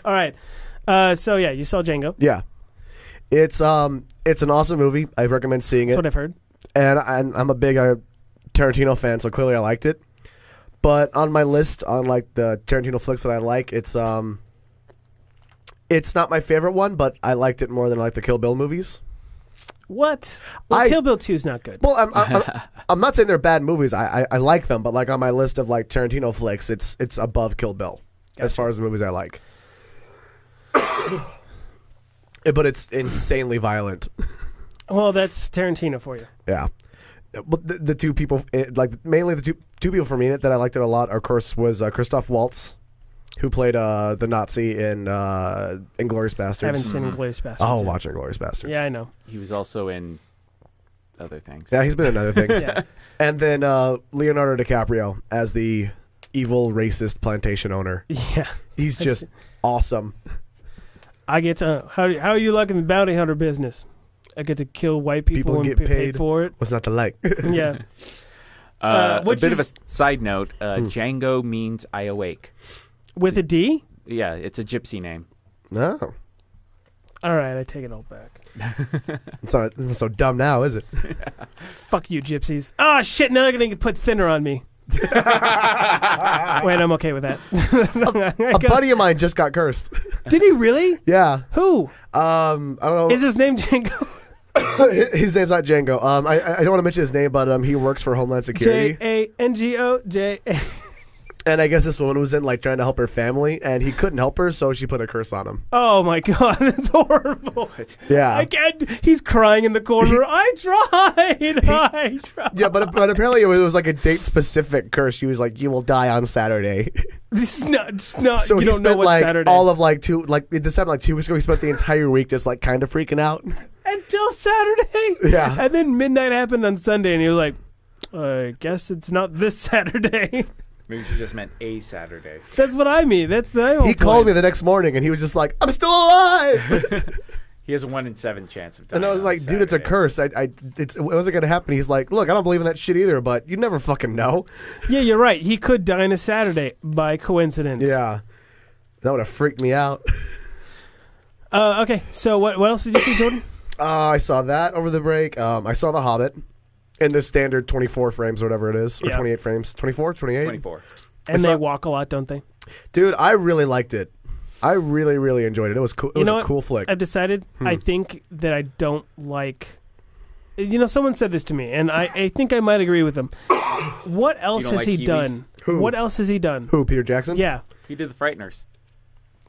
S1: All right. So yeah, you saw Django.
S3: Yeah. It's an awesome movie. I recommend seeing
S1: That's
S3: it.
S1: what I've heard.
S3: And I'm a big Tarantino fan, so clearly I liked it. But on my list, on like the Tarantino flicks that I like, it's not my favorite one, but I liked it more than I like the Kill Bill movies.
S1: What? Well, Kill Bill 2 is not good.
S3: Well, I'm not saying they're bad movies. I like them, but like on my list of like Tarantino flicks, it's above Kill Bill as far as the movies I like. But it's insanely violent.
S1: Well, that's Tarantino for you.
S3: Yeah. But the two people, mainly the two people for me in it that I liked it a lot, of course, was Christoph Waltz, who played the Nazi in Inglourious Basterds.
S1: I haven't seen Inglourious Basterds.
S3: Oh,
S1: yet.
S3: watch Inglourious Basterds.
S1: Yeah, I know.
S2: he was also in other things.
S3: Yeah, he's been in other things.
S1: Yeah.
S3: And then Leonardo DiCaprio as the evil racist plantation owner.
S1: Yeah.
S3: He's just awesome.
S1: I get to. How are you liking the bounty hunter business? I get to kill white people and
S3: get
S1: get paid for it.
S3: What's not to like?
S1: Yeah.
S2: A
S1: which
S2: bit of a
S1: is-
S2: side note: Django means "I awake."
S1: With a D?
S2: Yeah, it's a gypsy name.
S3: No.
S1: All right, I take it all back.
S3: It's not so dumb now, is it?
S1: Fuck you, gypsies. Ah, shit, now they're going to put thinner on me. Wait, I'm okay with that.
S3: A buddy of mine just got cursed.
S1: Did he really?
S3: Yeah.
S1: Who?
S3: I don't know.
S1: Is his name Django?
S3: His name's not Django. I don't want to mention his name, but he works for Homeland Security.
S1: Jango.
S3: And I guess this woman was in like trying to help her family, and he couldn't help her, so she put a curse on him.
S1: Oh my god, that's horrible.
S3: Yeah.
S1: I can't. He's crying in the corner. I tried.
S3: Yeah, but apparently it was like a date-specific curse. She was like, "You will die on Saturday."
S1: This is not. It's not.
S3: So
S1: you
S3: he
S1: don't know
S3: spent
S1: what
S3: like
S1: Saturday.
S3: all of like it happened like 2 weeks ago. He spent the entire week just like kind of freaking out.
S1: Until Saturday.
S3: Yeah.
S1: And then midnight happened on Sunday, and he was like, "I guess it's not this Saturday."
S2: Maybe she just meant a Saturday.
S1: That's what I mean. That's the whole
S3: He called me
S1: point.
S3: the next morning, and he was just like, "I'm still alive."
S2: He has a 1 in 7 chance of dying.
S3: And I was
S2: on
S3: like, "Dude, it's a
S2: Saturday.
S3: curse. It wasn't gonna happen." He's like, "Look, I don't believe in that shit either, but you never fucking know."
S1: Yeah, you're right. He could die on a Saturday by coincidence.
S3: Yeah, that would have freaked me out.
S1: Okay, so what else did you see, Jordan?
S3: I saw that over the break. I saw The Hobbit in the standard 24 frames or whatever it is, or
S1: Yeah.
S3: 28 frames. 24, 28?
S2: 24.
S1: And they walk a lot, don't they?
S3: Dude, I really liked it. I really, really enjoyed it. It was cool. It was a cool flick.
S1: I've decided. I think that I don't like. Someone said this to me, and I think I might agree with them. What else
S2: don't
S1: has
S2: like
S1: he
S2: Kiwis?
S1: done?
S3: Who?
S1: What else has he done?
S3: Who? Peter Jackson?
S1: Yeah.
S2: He did The Frighteners.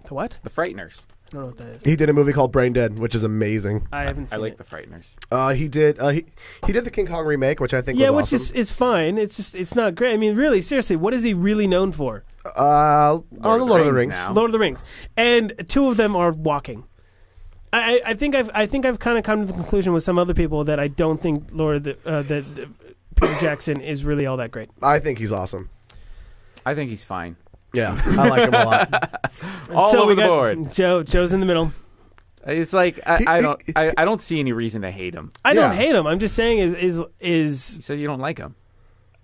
S1: The what?
S2: The Frighteners.
S1: I don't know what that is.
S3: He did a movie called Brain Dead, which is amazing.
S1: I haven't seen
S2: I like
S1: it.
S2: The Frighteners.
S3: He did the King Kong remake, which I think was
S1: which
S3: awesome.
S1: is fine. It's just it's not great. I mean, really, seriously, what is he really known for?
S3: The Lord of the Rings.
S2: now.
S1: Lord of the Rings, and two of them are walking. I think I've kind of come to the conclusion with some other people that I don't think that Peter Jackson is really all that great.
S3: I think he's awesome.
S2: I think he's fine.
S3: Yeah, I like him a lot.
S2: All
S1: So
S2: over
S1: we
S2: the
S1: got
S2: board.
S1: Joe's in the middle.
S2: It's like I don't see any reason to hate him.
S1: I don't
S3: Yeah.
S1: hate him. I'm just saying
S2: You said you don't like him.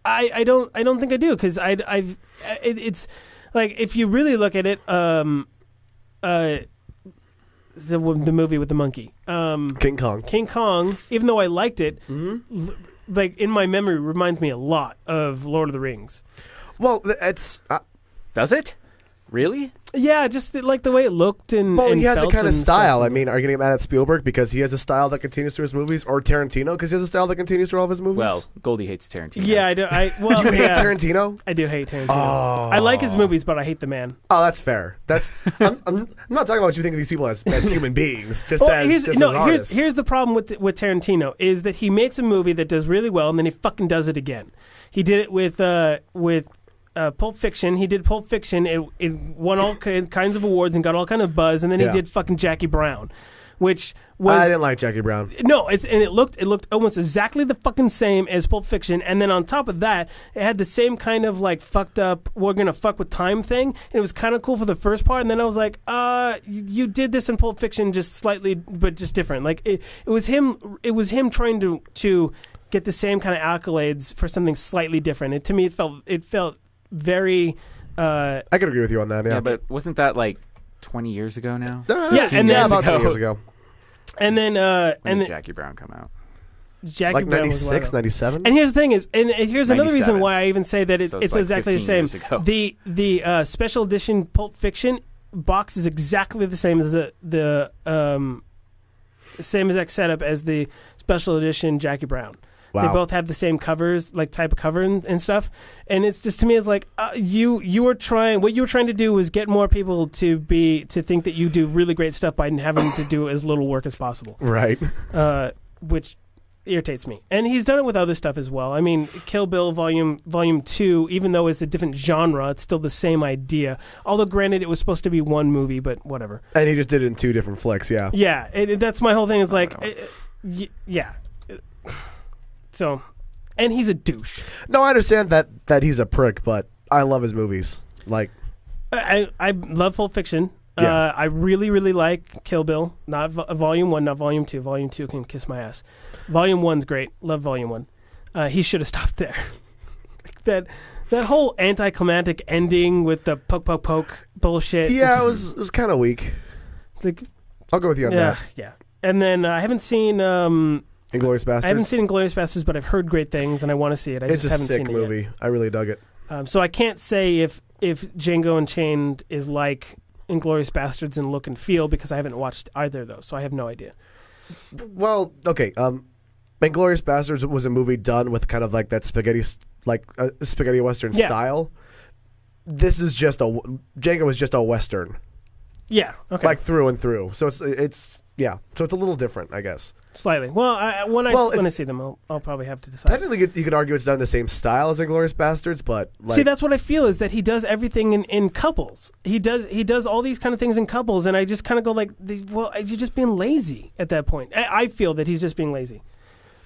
S1: I don't think I do because it's like if you really look at it, the movie with the monkey,
S3: King Kong.
S1: King Kong. Even though I liked it, like in my memory, reminds me a lot of Lord of the Rings.
S3: Well, it's
S2: Does it? Really?
S1: Yeah, just like the way it looked and
S3: well,
S1: and
S3: he has a
S1: felt
S3: kind of
S1: and
S3: style.
S1: stuff.
S3: I mean, are you going to get mad at Spielberg because he has a style that continues through his movies, or Tarantino because he has a style that continues through all of his movies?
S2: Well, Goldie hates Tarantino.
S1: Yeah, I do. Well,
S3: you hate
S1: yeah,
S3: Tarantino?
S1: I do hate Tarantino.
S3: Oh.
S1: I like his movies, but I hate the man.
S3: Oh, that's fair. That's I'm not talking about what you think of these people as human beings, just
S1: Well,
S3: as artists.
S1: here's the problem with Tarantino is that he makes a movie that does really well and then he fucking does it again. He did it with Pulp Fiction. He did Pulp Fiction. It won all kinds of awards and got all kind of buzz. And then he did fucking Jackie Brown, which was
S3: I didn't like Jackie Brown.
S1: no. It looked almost exactly the fucking same as Pulp Fiction. And then on top of that, it had the same kind of like fucked up we're gonna fuck with time thing. And it was kind of cool for the first part. And then I was like, you did this in Pulp Fiction just slightly, but just different. Like it was him. It was him trying to get the same kind of accolades for something slightly different. To me, it felt very.
S3: I could agree with you on that. Yeah,
S2: Yeah, but wasn't that like 20 years ago now?
S1: Yeah, and then
S3: about 20 years ago,
S1: and then
S2: When did Jackie Brown come out?
S1: Jackie
S3: like
S1: Brown was
S3: 96,
S1: wild.
S3: 97.
S1: And here's the thing is, and here's another reason
S2: 97.
S1: why I even say that
S2: So
S1: it's
S2: like
S1: exactly the
S2: 15
S1: same.
S2: years ago.
S1: The special edition Pulp Fiction box is exactly the same as the same exact setup as the special edition Jackie Brown.
S3: Wow.
S1: They both have the same covers, like type of cover and stuff. And it's just, to me, it's like you were trying. What you were trying to do was get more people to think that you do really great stuff by having to do as little work as possible.
S3: Right.
S1: Which irritates me. And he's done it with other stuff as well. I mean, Kill Bill Volume 2, even though it's a different genre, it's still the same idea. Although, granted, it was supposed to be one movie, but whatever.
S3: And he just did it in 2 different flicks. Yeah.
S1: Yeah, that's my whole thing. It's like, yeah. So, and he's a douche.
S3: No, I understand that he's a prick, but I love his movies. Like,
S1: I love Pulp Fiction.
S3: Yeah.
S1: I really, really like Kill Bill. Not Volume 1, not Volume 2. Volume 2 can kiss my ass. Volume 1's great. Love Volume 1. He should have stopped there. that whole anticlimactic ending with the poke bullshit.
S3: yeah, it was kind of weak.
S1: Like,
S3: I'll go with you on that.
S1: Yeah. And then I haven't seen
S3: Inglourious Basterds.
S1: I haven't seen Inglourious Basterds, but I've heard great things and I want to see it. I
S3: It's
S1: just
S3: a
S1: haven't
S3: sick
S1: seen it
S3: movie.
S1: yet.
S3: I really dug it.
S1: So I can't say if Django Unchained is like Inglourious Basterds in look and feel because I haven't watched either of those, so I have no idea.
S3: Well, okay. Inglourious Basterds was a movie done with kind of like that spaghetti western style. This is just Django is just a western.
S1: Yeah. Okay.
S3: Like through and through. So it's yeah. So it's a little different, I guess.
S1: Slightly. Well, when I see them, I'll probably have to decide.
S3: Technically, you could argue it's done the same style as Inglourious Basterds, but like,
S1: see, that's what I feel is that he does everything in couples. He does all these kind of things in couples, and I just kind of go like, well, you're just being lazy at that point. I feel that he's just being lazy,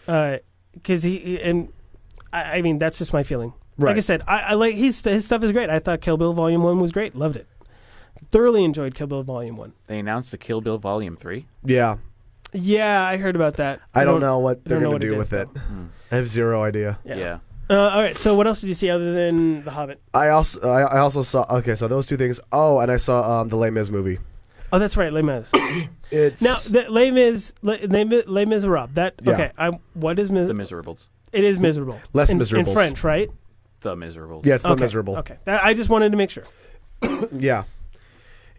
S1: because I mean that's just my feeling.
S3: Right.
S1: Like I said, I like his stuff is great. I thought Kill Bill Volume 1 was great. Loved it. Thoroughly enjoyed Kill Bill Volume 1.
S2: They announced a Kill Bill Volume 3.
S3: Yeah.
S1: Yeah, I heard about that.
S3: I don't know what they're
S1: going
S3: going to do with it. I have zero idea.
S2: Yeah.
S1: All right. So what else did you see other than The Hobbit?
S3: I also saw. Okay, so those two things. Oh, and I saw the Les Mis movie.
S1: Oh, that's right, Les Mis.
S3: It's
S1: now Les Mis Miserables. That okay? What is
S2: The Miserables?
S1: It is miserable.
S3: Les
S1: in
S3: Miserables.
S1: in French, right?
S2: The Miserables.
S3: Yeah, it's The
S1: Okay.
S3: Miserable.
S1: Okay, I just wanted to make sure.
S3: Yeah,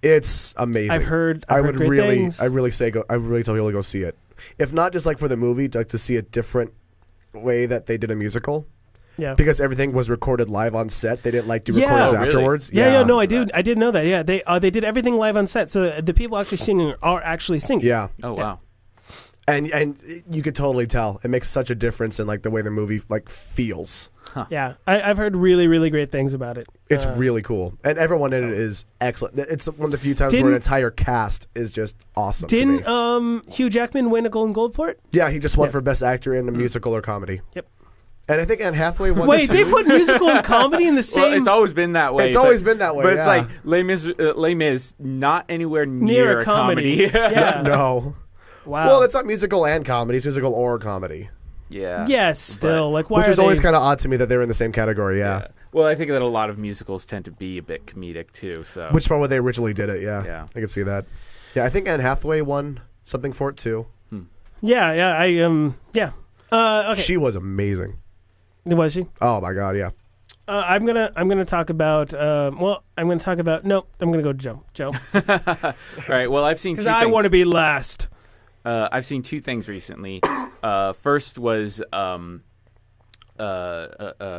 S3: it's amazing.
S1: I've heard
S3: I would
S1: great
S3: really,
S1: things.
S3: I really tell people to go see it. If not just like for the movie, like to see a different way that they did a musical.
S1: Yeah.
S3: Because everything was recorded live on set. They didn't like do recordings
S2: really?
S3: afterwards.
S1: Yeah, no, I did know that. Yeah, they did everything live on set, so the people actually singing are actually singing.
S3: Yeah.
S2: Oh wow.
S3: And you could totally tell. It makes such a difference in like the way the movie like feels.
S1: Yeah, I've heard really, really great things about it.
S3: It's really cool, and everyone in it is excellent. It's one of the few times where an entire cast is just awesome.
S1: Didn't
S3: to me.
S1: Hugh Jackman win a Golden Globe for it?
S3: Yeah, he just won for Best Actor in a musical or comedy.
S1: Yep.
S3: And I think Anne Hathaway won.
S1: Wait, they put musical and comedy in the same.
S2: Well, it's always been that way.
S3: It's always been that way.
S2: But it's
S3: yeah.
S2: like Les Mis, not anywhere near
S1: a comedy. Yeah.
S3: No.
S1: Wow.
S3: Well, it's not musical and comedy. It's musical or comedy.
S2: Yeah.
S1: Yes, still like why
S3: Which
S1: are
S3: is always
S1: they-
S3: kind of odd to me that they're in the same category. Yeah.
S2: Well, I think that a lot of musicals tend to be a bit comedic too. So.
S3: Which is probably why they originally did it. Yeah.
S2: Yeah.
S3: I can see that. Yeah, I think Anne Hathaway won something for it too.
S1: Yeah, yeah. Okay.
S3: She was amazing.
S1: Was she?
S3: Oh my god, yeah.
S1: I'm gonna talk about. No, I'm gonna go to Joe. Joe,
S2: Right. Well, I've seen.
S1: because
S2: Two
S1: I
S2: things.
S1: want to be last.
S2: I've seen two things recently. First was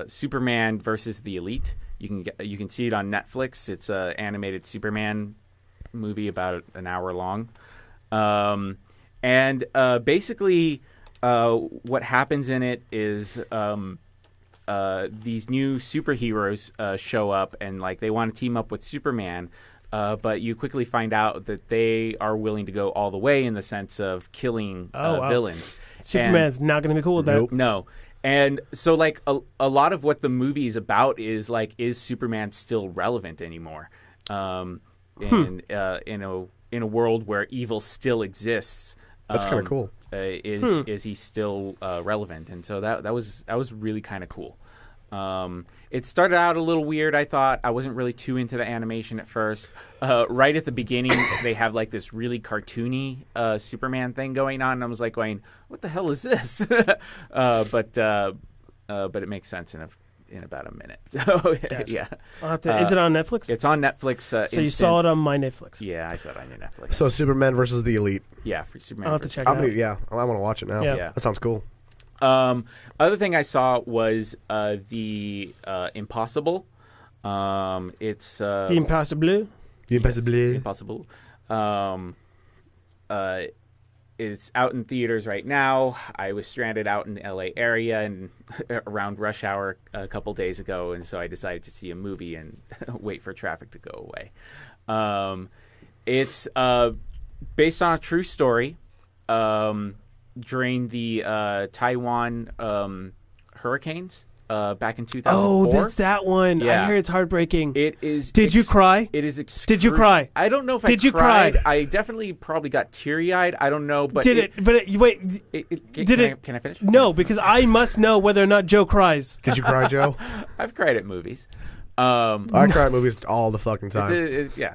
S2: Superman versus the Elite. You can see it on Netflix. It's an animated Superman movie about an hour long, and basically what happens in it is these new superheroes show up and like they want to team up with Superman. But you quickly find out that they are willing to go all the way in the sense of killing
S1: wow.
S2: villains.
S1: Superman's not gonna be cool with that.
S2: No. And so, like, a lot of what the movie is about is, like, is Superman still relevant anymore? In a world where evil still exists.
S3: That's kind of cool.
S2: Is he still relevant? And so that was really kind of cool. It started out a little weird, I thought. I wasn't really too into the animation at first. Right at the beginning, they have like this really cartoony Superman thing going on, and I was like going, what the hell is this? But it makes sense in about a minute. So yeah.
S1: Is it on Netflix?
S2: It's on Netflix.
S1: So you saw it on my Netflix.
S2: Yeah, I saw it on your Netflix.
S3: So Superman versus the Elite.
S2: Yeah, for Superman.
S1: I'll have to
S2: versus-
S1: check it out.
S3: Yeah, I want to watch it now.
S1: Yeah.
S3: That sounds cool.
S2: Other thing I saw was the Impossible. It's
S1: The Impossible.
S2: Impossible. It's out in theaters right now. I was stranded out in the LA area and around rush hour a couple days ago, and so I decided to see a movie and wait for traffic to go away. It's based on a true story. During the Taiwan hurricanes back in 2004.
S1: Oh, that's that one.
S2: Yeah.
S1: I hear it's heartbreaking.
S2: It is.
S1: Did you cry?
S2: It is.
S1: Did you cry?
S2: I don't know if
S1: Did
S2: I
S1: you
S2: cried.
S1: cry?
S2: I definitely probably got teary-eyed. I don't know, but
S1: Wait.
S2: Can I finish?
S1: No, because I must know whether or not Joe cries.
S3: Did you cry, Joe?
S2: I've cried at movies.
S3: I cry at movies all the fucking time.
S2: Yeah.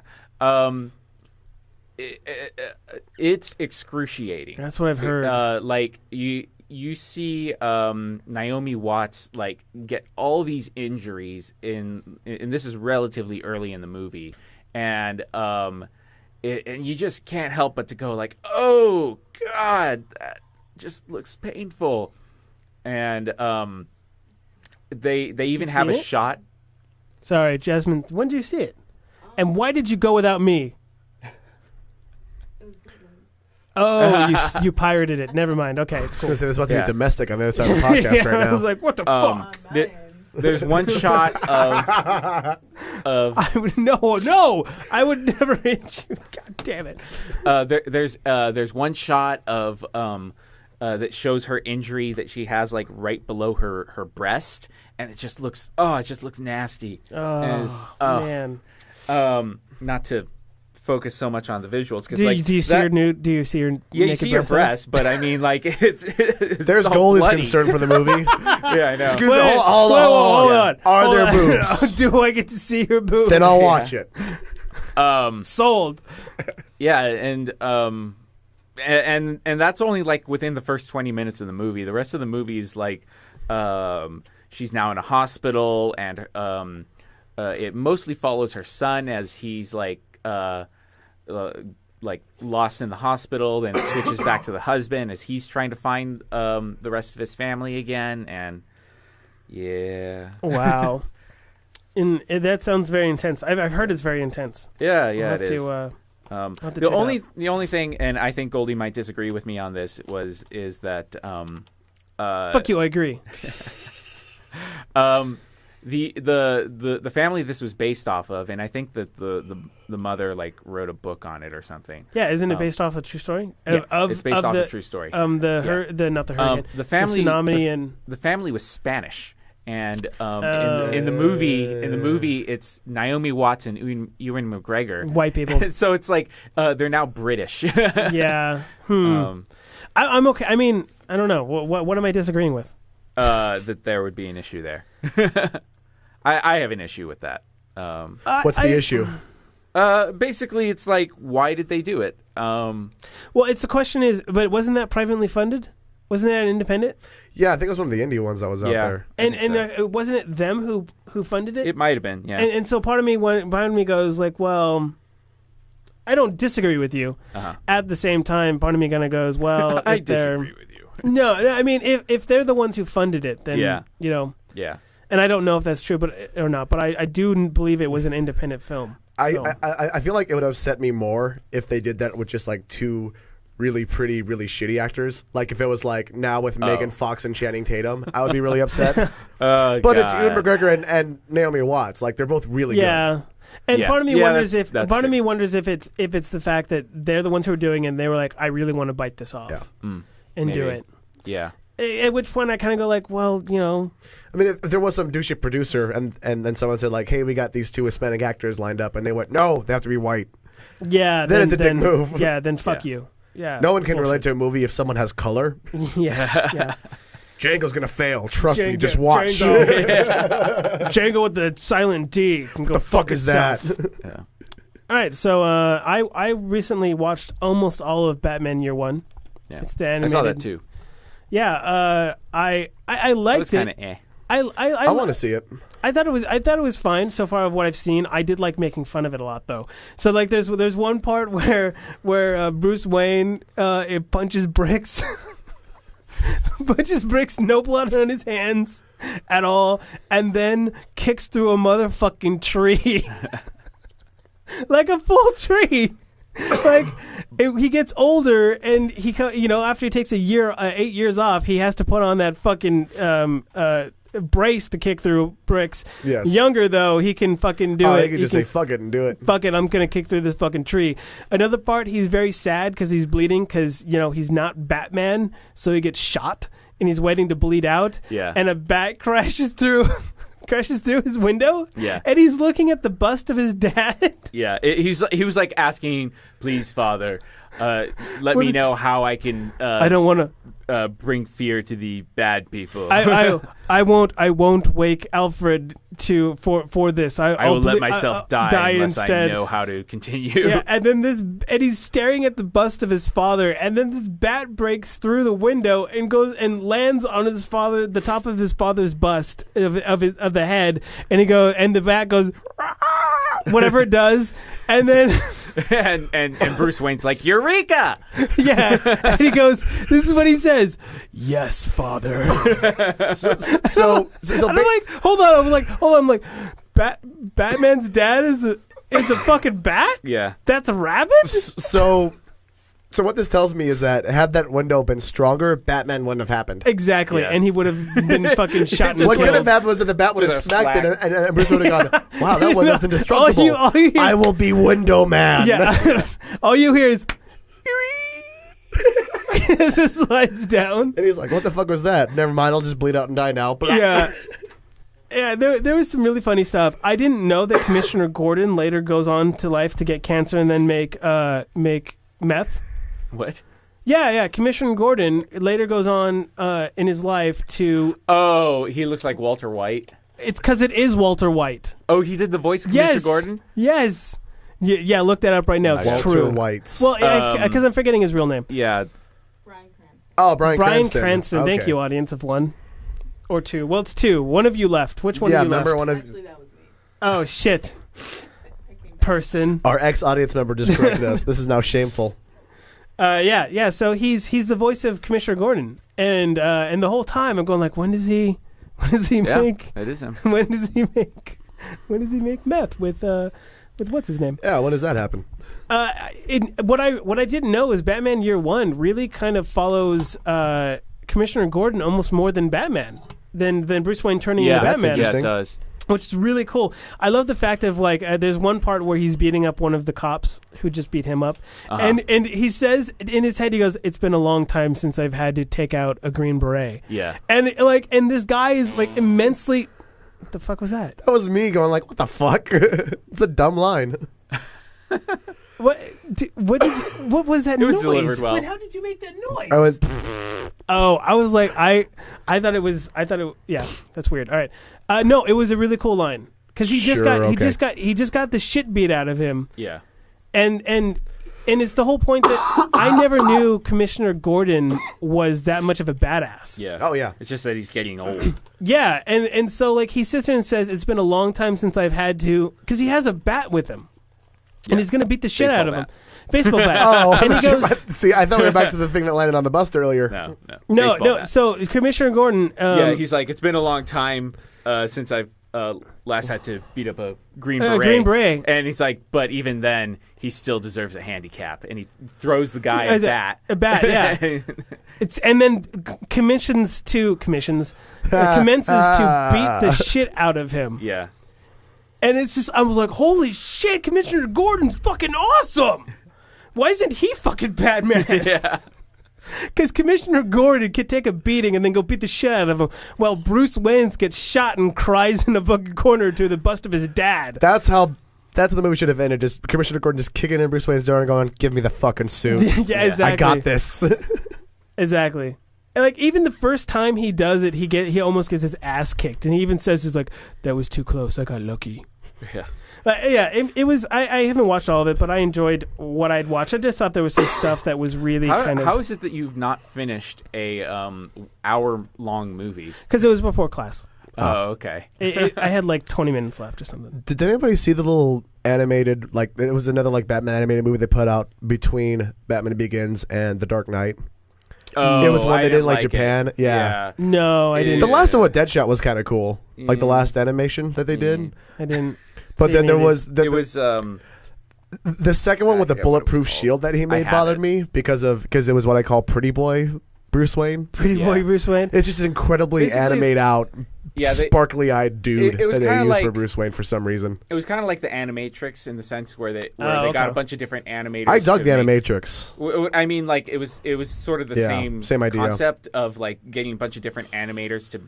S2: It's excruciating.
S1: That's what I've heard.
S2: Like you see Naomi Watts like get all these injuries and this is relatively early in the movie, and and you just can't help but to go like, oh God, that just looks painful. And they even have a
S1: seen it?
S2: shot.
S1: Sorry, Jasmine. When did you see it? And why did you go without me? Oh, you pirated it. Never mind. Okay, it's
S3: I was
S1: cool.
S3: going to say, there's about to
S2: Yeah.
S3: be domestic on the other side of the podcast
S1: Yeah,
S3: right
S1: I
S3: now.
S1: was like, what the fuck?
S2: There's one shot of
S1: I would no. I would never hit you. God damn it.
S2: there's one shot of that shows her injury that she has like right below her breast, and it just looks nasty. And it's,
S1: Man.
S2: Not to focus so much on the visuals because
S1: Do,
S2: like
S1: do you see her nude? Do you see her
S2: yeah,
S1: naked
S2: you see her
S1: breast then?
S2: breast, but I mean like it's
S3: There's
S2: all
S3: Goldie's
S2: bloody.
S3: concern for the movie.
S2: Yeah, I know.
S3: Excuse me,
S1: Wait,
S3: hold on. Are
S1: Hold
S3: there
S1: on.
S3: boobs?
S1: Do I get to see her boobs?
S3: Then I'll watch it.
S1: Sold.
S2: Yeah, and that's only like within the first 20 minutes of the movie. The rest of the movie is like she's now in a hospital, and it mostly follows her son as he's like lost in the hospital. Then it switches back to the husband as he's trying to find the rest of his family again, and Yeah.
S1: Wow. That sounds very intense. I've heard it's very intense.
S2: Yeah,
S1: I'll have
S2: it is.
S1: to, I'll have to
S2: The
S1: check it
S2: only
S1: out.
S2: the only thing, and I think Goldie might disagree with me on this, is that
S1: Fuck you, I agree.
S2: The family this was based off of, and I think that the mother like wrote a book on it or something.
S1: Yeah, isn't it based off a true story?
S2: Yeah, it's based off a true story.
S1: Not the hurricane.
S2: The family,
S1: the tsunami, and
S2: the family was Spanish. And in the movie, it's Naomi Watts and Ewan McGregor,
S1: white people.
S2: So it's like they're now British.
S1: Yeah. I'm okay. I mean, I don't know. What am I disagreeing with?
S2: That there would be an issue there. I have an issue with that.
S3: What's the issue?
S2: Basically, it's like, why did they do it?
S1: Well, it's the question is, but wasn't that privately funded? Wasn't that an independent?
S3: Yeah, I think it was one of the indie ones that was out there.
S1: And wasn't it them who funded it?
S2: It might have been, yeah.
S1: And so part of me goes like, well, I don't disagree with you. At the same time, part of me kind of goes, well,
S2: I disagree with you.
S1: No, I mean, if they're the ones who funded it, then you know.
S2: Yeah.
S1: And I don't know if that's true, or not. But I do believe it was an independent film.
S3: I feel like it would have upset me more if they did that with just like two really pretty, really shitty actors. Like if it was like now with Megan Fox and Channing Tatum, I would be really upset. But it's Ewan McGregor and Naomi Watts. Like they're both really good.
S1: And part of me wonders if it's the fact that they're the ones who are doing it and they were like, I really want to bite this off and do it.
S2: Yeah.
S1: At which point I kind of go like, well, you know.
S3: I mean, if there was some douchey producer and then someone said like, hey, we got these two Hispanic actors lined up, and they went, no, they have to be white.
S1: Yeah.
S3: Then it's a dick move.
S1: Yeah, then fuck you. Yeah.
S3: No one can relate to a movie if someone has color.
S1: Yes. Yeah.
S3: Django's gonna fail. Trust me. Just watch.
S1: Django with the silent D. Can
S3: What
S1: go
S3: the fuck is that?
S2: Yeah.
S1: All right, so I recently watched almost all of Batman Year One.
S2: Yeah.
S1: It's the animated.
S2: I saw that too.
S1: Yeah, I liked it.
S2: It was kind of eh.
S3: I want to see it.
S1: I thought it was fine so far of what I've seen. I did like making fun of it a lot though. So like there's one part where Bruce Wayne it punches bricks. Punches bricks, no blood on his hands at all, and then kicks through a motherfucking tree. Like a full tree. Like he gets older, and he after he takes 8 years off, he has to put on that fucking brace to kick through bricks.
S3: Yes.
S1: Younger though, he can fucking do it.
S3: He can just say fuck it and do it.
S1: Fuck it, I'm gonna kick through this fucking tree. Another part, he's very sad because he's bleeding because he's not Batman, so he gets shot and he's waiting to bleed out.
S2: Yeah.
S1: And a bat crashes through his window.
S2: Yeah.
S1: And he's looking at the bust of his dad.
S2: Yeah. He was like asking, please, Father, let me know how I can.
S1: I don't want to
S2: bring fear to the bad people.
S1: I won't wake Alfred for this.
S2: I will let myself die unless
S1: instead.
S2: I know how to continue.
S1: Yeah, and then he's staring at the bust of his father, and then this bat breaks through the window and goes and lands on the top of his father's bust of the head, and the bat goes whatever it does, and then
S2: and Bruce Wayne's like, Eureka!
S1: Yeah, and he goes, this is what he says, yes, Father.
S3: So
S1: and I'm like, hold on, I'm like, Batman's dad is a fucking bat?
S2: Yeah.
S1: That's a rabbit?
S3: So what this tells me is that had that window been stronger, Batman wouldn't have happened.
S1: Exactly,
S2: Yeah.
S1: and he would have been fucking shot in the
S3: What
S1: foot.
S3: could have happened was that the bat would have
S2: Just
S3: smacked it,
S2: flat.
S3: and Bruce would have gone, wow, that one is indestructible.
S1: all you hear-
S3: I will be Window Man.
S1: Yeah, all you hear is as it slides down.
S3: And he's like, what the fuck was that? Never mind, I'll just bleed out and die now. But
S1: Yeah. Yeah, there was some really funny stuff. I didn't know that Commissioner Gordon later goes on to life to get cancer and then make meth.
S2: What?
S1: Yeah. Commissioner Gordon later goes on in his life to.
S2: Oh, he looks like Walter White.
S1: It's because it is Walter White.
S2: Oh, he did the voice of Commissioner Gordon?
S1: Yes. Yeah, look that up right now. It's
S3: Walter
S1: true.
S3: White.
S1: Well, because I'm forgetting his real name.
S2: Yeah.
S4: Bryan Cranston.
S3: Oh, Bryan
S1: Cranston. Thank
S3: Okay.
S1: you, audience of one or two. Well, it's two. One of you left. Which one?
S3: Yeah,
S1: of you
S3: remember
S1: left?
S3: one of
S4: Actually, that was me.
S1: Oh shit.
S4: I came back.
S1: Person.
S3: our ex-audience member just corrected us. This is now shameful.
S1: Yeah. So he's the voice of Commissioner Gordon, and the whole time I'm going like, when does he What does he
S2: Yeah,
S1: make?
S2: it is him.
S1: When does he make? When does he make meth with what's his name?
S3: Yeah, when does that happen?
S1: What I didn't know is Batman Year One really kind of follows Commissioner Gordon almost more than Batman than Bruce Wayne turning into Batman.
S2: Yeah, it does.
S1: Which is really cool. I love the fact of like there's one part where he's beating up one of the cops who just beat him up, and he says in his head, he goes, "It's been a long time since I've had to take out a Green Beret."
S2: Yeah,
S1: and this guy is like immensely. What the fuck was that?
S3: That was me going like, "What the fuck?" It's a dumb line.
S1: What was that
S2: It
S1: noise?
S2: was delivered well.
S4: Wait, how did you make that noise?
S3: I went.
S1: Oh, I was like, I thought it. Yeah, that's weird. All right, no, it was a really cool line because he just got the shit beat out of him.
S2: Yeah,
S1: and it's the whole point that I never knew Commissioner Gordon was that much of a badass.
S2: yeah.
S3: Oh yeah.
S2: It's just that he's getting old.
S1: Yeah, and so like he sits there and says, "It's been a long time since I've had to," because he has a bat with him. And he's gonna beat the shit out of him. Baseball bat.
S3: Oh,
S1: and he goes.
S3: see, I thought we were back to the thing that landed on the bus earlier.
S2: No.
S1: No.
S2: Baseball bat.
S1: So Commissioner Gordon.
S2: Yeah, he's like, it's been a long time since I've last had to beat up a Green Beret.
S1: Green Beret.
S2: And he's like, but even then, he still deserves a handicap. And he throws the guy a bat.
S1: A bat, yeah. And then commences to beat the shit out of him.
S2: Yeah.
S1: And it's just, I was like, holy shit, Commissioner Gordon's fucking awesome. Why isn't he fucking Batman?
S2: Yeah.
S1: Because Commissioner Gordon could take a beating and then go beat the shit out of him, while Bruce Wayne gets shot and cries in a fucking corner to the bust of his dad.
S3: That's how the movie should have ended. Just Commissioner Gordon just kicking in Bruce Wayne's door and going, "Give me the fucking suit."
S1: Yeah, exactly.
S3: I got this.
S1: Exactly. And like even the first time he does it, he almost gets his ass kicked, and he even says, "He's like, that was too close. I got lucky."
S2: Yeah.
S1: It was. I haven't watched all of it, but I enjoyed what I'd watched. I just thought there was some stuff that was really kind of.
S2: How is it that you've not finished a hour-long movie?
S1: Because it was before class.
S2: Oh, okay.
S1: I had like 20 minutes left or something.
S3: Did anybody see the little animated, like, it was another like Batman animated movie they put out between Batman Begins and The Dark Knight?
S2: Oh,
S3: it was one
S2: I
S3: they did in like
S2: like
S3: Japan.
S2: it.
S3: Yeah.
S1: No, I didn't.
S3: The last one with Deadshot was kind of cool. Like the last animation that they did.
S1: I didn't.
S3: But then there was
S2: it was
S3: the second one with the bulletproof shield that he made bothered me because it was what I call Pretty Boy Bruce Wayne.
S1: Pretty Boy Bruce Wayne.
S3: It's just incredibly animate out, sparkly-eyed dude
S2: it was
S3: that they used
S2: like,
S3: for Bruce Wayne for some reason.
S2: It was kind of like the Animatrix in the sense where they got a bunch of different animators.
S3: I dug the Animatrix.
S2: I mean, like it was sort of the same
S3: idea.
S2: concept of like getting a bunch of different animators to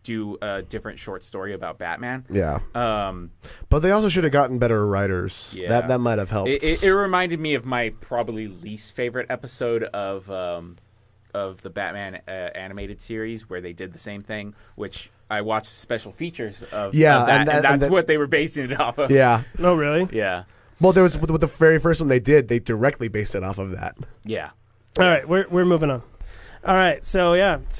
S2: do a different short story about Batman.
S3: Yeah. But they also should have gotten better writers.
S2: Yeah.
S3: That might have helped.
S2: It reminded me of my probably least favorite episode of the Batman animated series where they did the same thing, which I watched special features of that, and that's what they were basing it off of.
S3: Yeah.
S1: Oh, really?
S2: Yeah.
S3: Well, there was with the very first one they did, they directly based it off of that.
S2: Yeah.
S1: All right, we're moving on. All right, so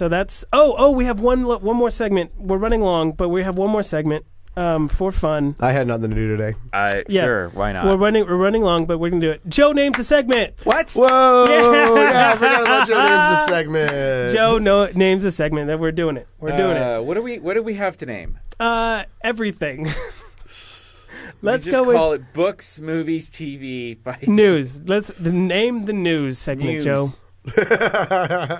S1: that's we have one more segment. We're running long, but we have one more segment for fun.
S3: I had nothing to do today.
S2: Sure, why not?
S1: We're running long, but we're gonna do it. Joe names the segment.
S2: What?
S3: Whoa!
S1: Yeah,
S3: I forgot about Joe names the segment.
S1: Joe names the segment that we're doing it. We're doing it.
S2: What do we have to name?
S1: Everything.
S2: Let's
S1: go with
S2: call it books, movies, TV, fighting.
S1: News. Let's name the news segment, Joe.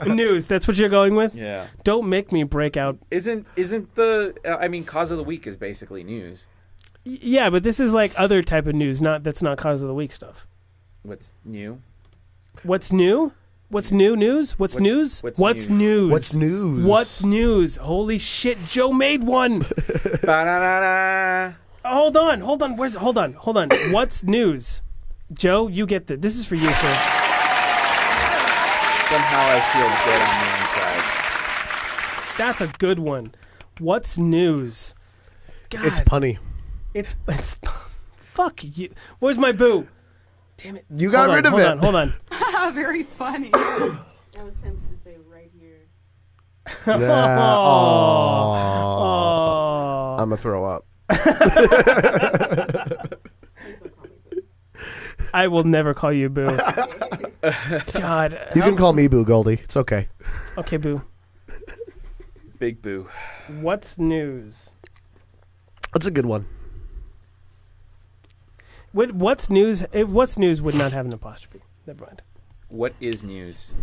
S1: News. That's what you're going with?
S2: Yeah.
S1: Don't make me break out.
S2: Isn't the cause of the week is basically news.
S1: Yeah, but this is like other type of news. That's not cause of the week stuff.
S2: What's new?
S1: What's new? What's new news? What's news?
S2: What's news?
S3: What's news?
S1: What's news? Holy shit! Joe made one. Hold on. Hold on. What's news? Joe, you get this. This is for you, sir.
S2: Somehow I feel dead on the inside.
S1: That's a good one. What's news? God,
S3: it's punny.
S1: It's fuck you. Where's my boo? Damn it!
S3: You got rid of it.
S1: Hold on.
S4: Very funny. I was tempted to say right here.
S1: Oh.
S3: I'm gonna throw up.
S1: I will never call you boo. God.
S3: You can call me Boo Goldie. It's okay.
S1: Okay, boo.
S2: Big boo.
S1: What's news?
S3: That's a good one.
S1: What's news? What's news would not have an apostrophe. Never mind.
S2: What is news?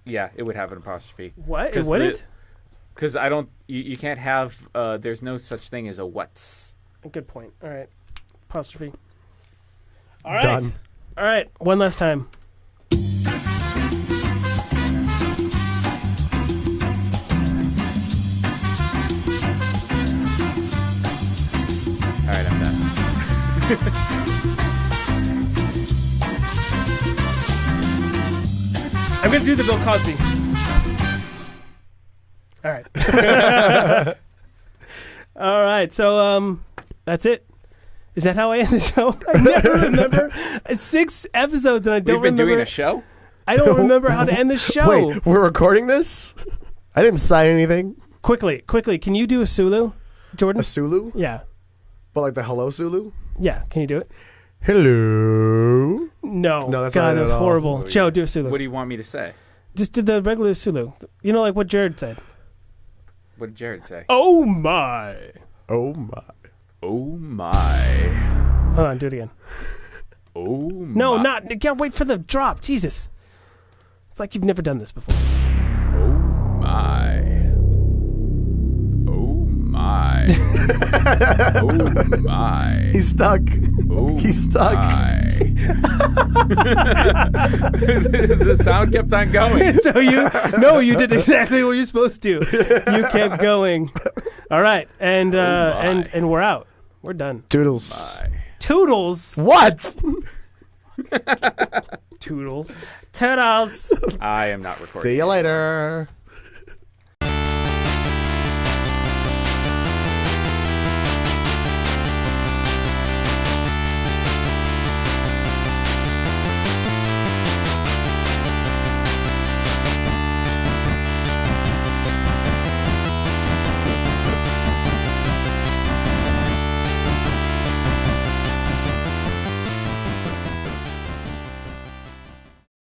S2: Yeah, it would have an apostrophe.
S1: What? It wouldn't?
S2: Because I don't. You can't have. There's no such thing as a what's.
S1: Good point. All right. Apostrophe. All right.
S3: Done.
S1: All right. One last time.
S2: All right, I'm done.
S1: I'm going to do the Bill Cosby. All right. All right. So that's it. Is that how I end the show? I never remember. It's 6 episodes and I don't
S2: We've been
S1: remember.
S2: doing a show?
S1: I don't remember how to end the show.
S3: Wait, we're recording this? I didn't sign anything.
S1: Quickly. Can you do a Sulu, Jordan?
S3: A Sulu?
S1: Yeah.
S3: But like the hello Sulu?
S1: Yeah. Can you do it?
S3: Hello?
S1: No.
S3: No, that's
S1: God,
S3: not
S1: that
S3: it
S1: was
S3: at all.
S1: horrible. Joe, do a Sulu.
S2: What do you want me to say?
S1: Just do the regular Sulu. You know, like what Jared said.
S2: What did Jared say?
S1: Oh, my.
S3: Oh, my.
S2: Oh, my.
S1: Hold on. Do it again.
S2: Oh,
S1: No,
S2: my.
S1: not. You gotta wait for the drop. Jesus. It's like you've never done this before.
S2: Oh, my. Oh, my. Oh, my.
S3: He's stuck.
S2: Oh,
S3: He's stuck.
S2: my. The sound kept on going.
S1: So you did exactly what you're supposed to. You kept going. All right, and and we're out. We're done.
S3: Toodles.
S2: My.
S1: Toodles.
S3: What?
S1: Toodles. Toodles.
S2: I am not recording.
S3: See you later.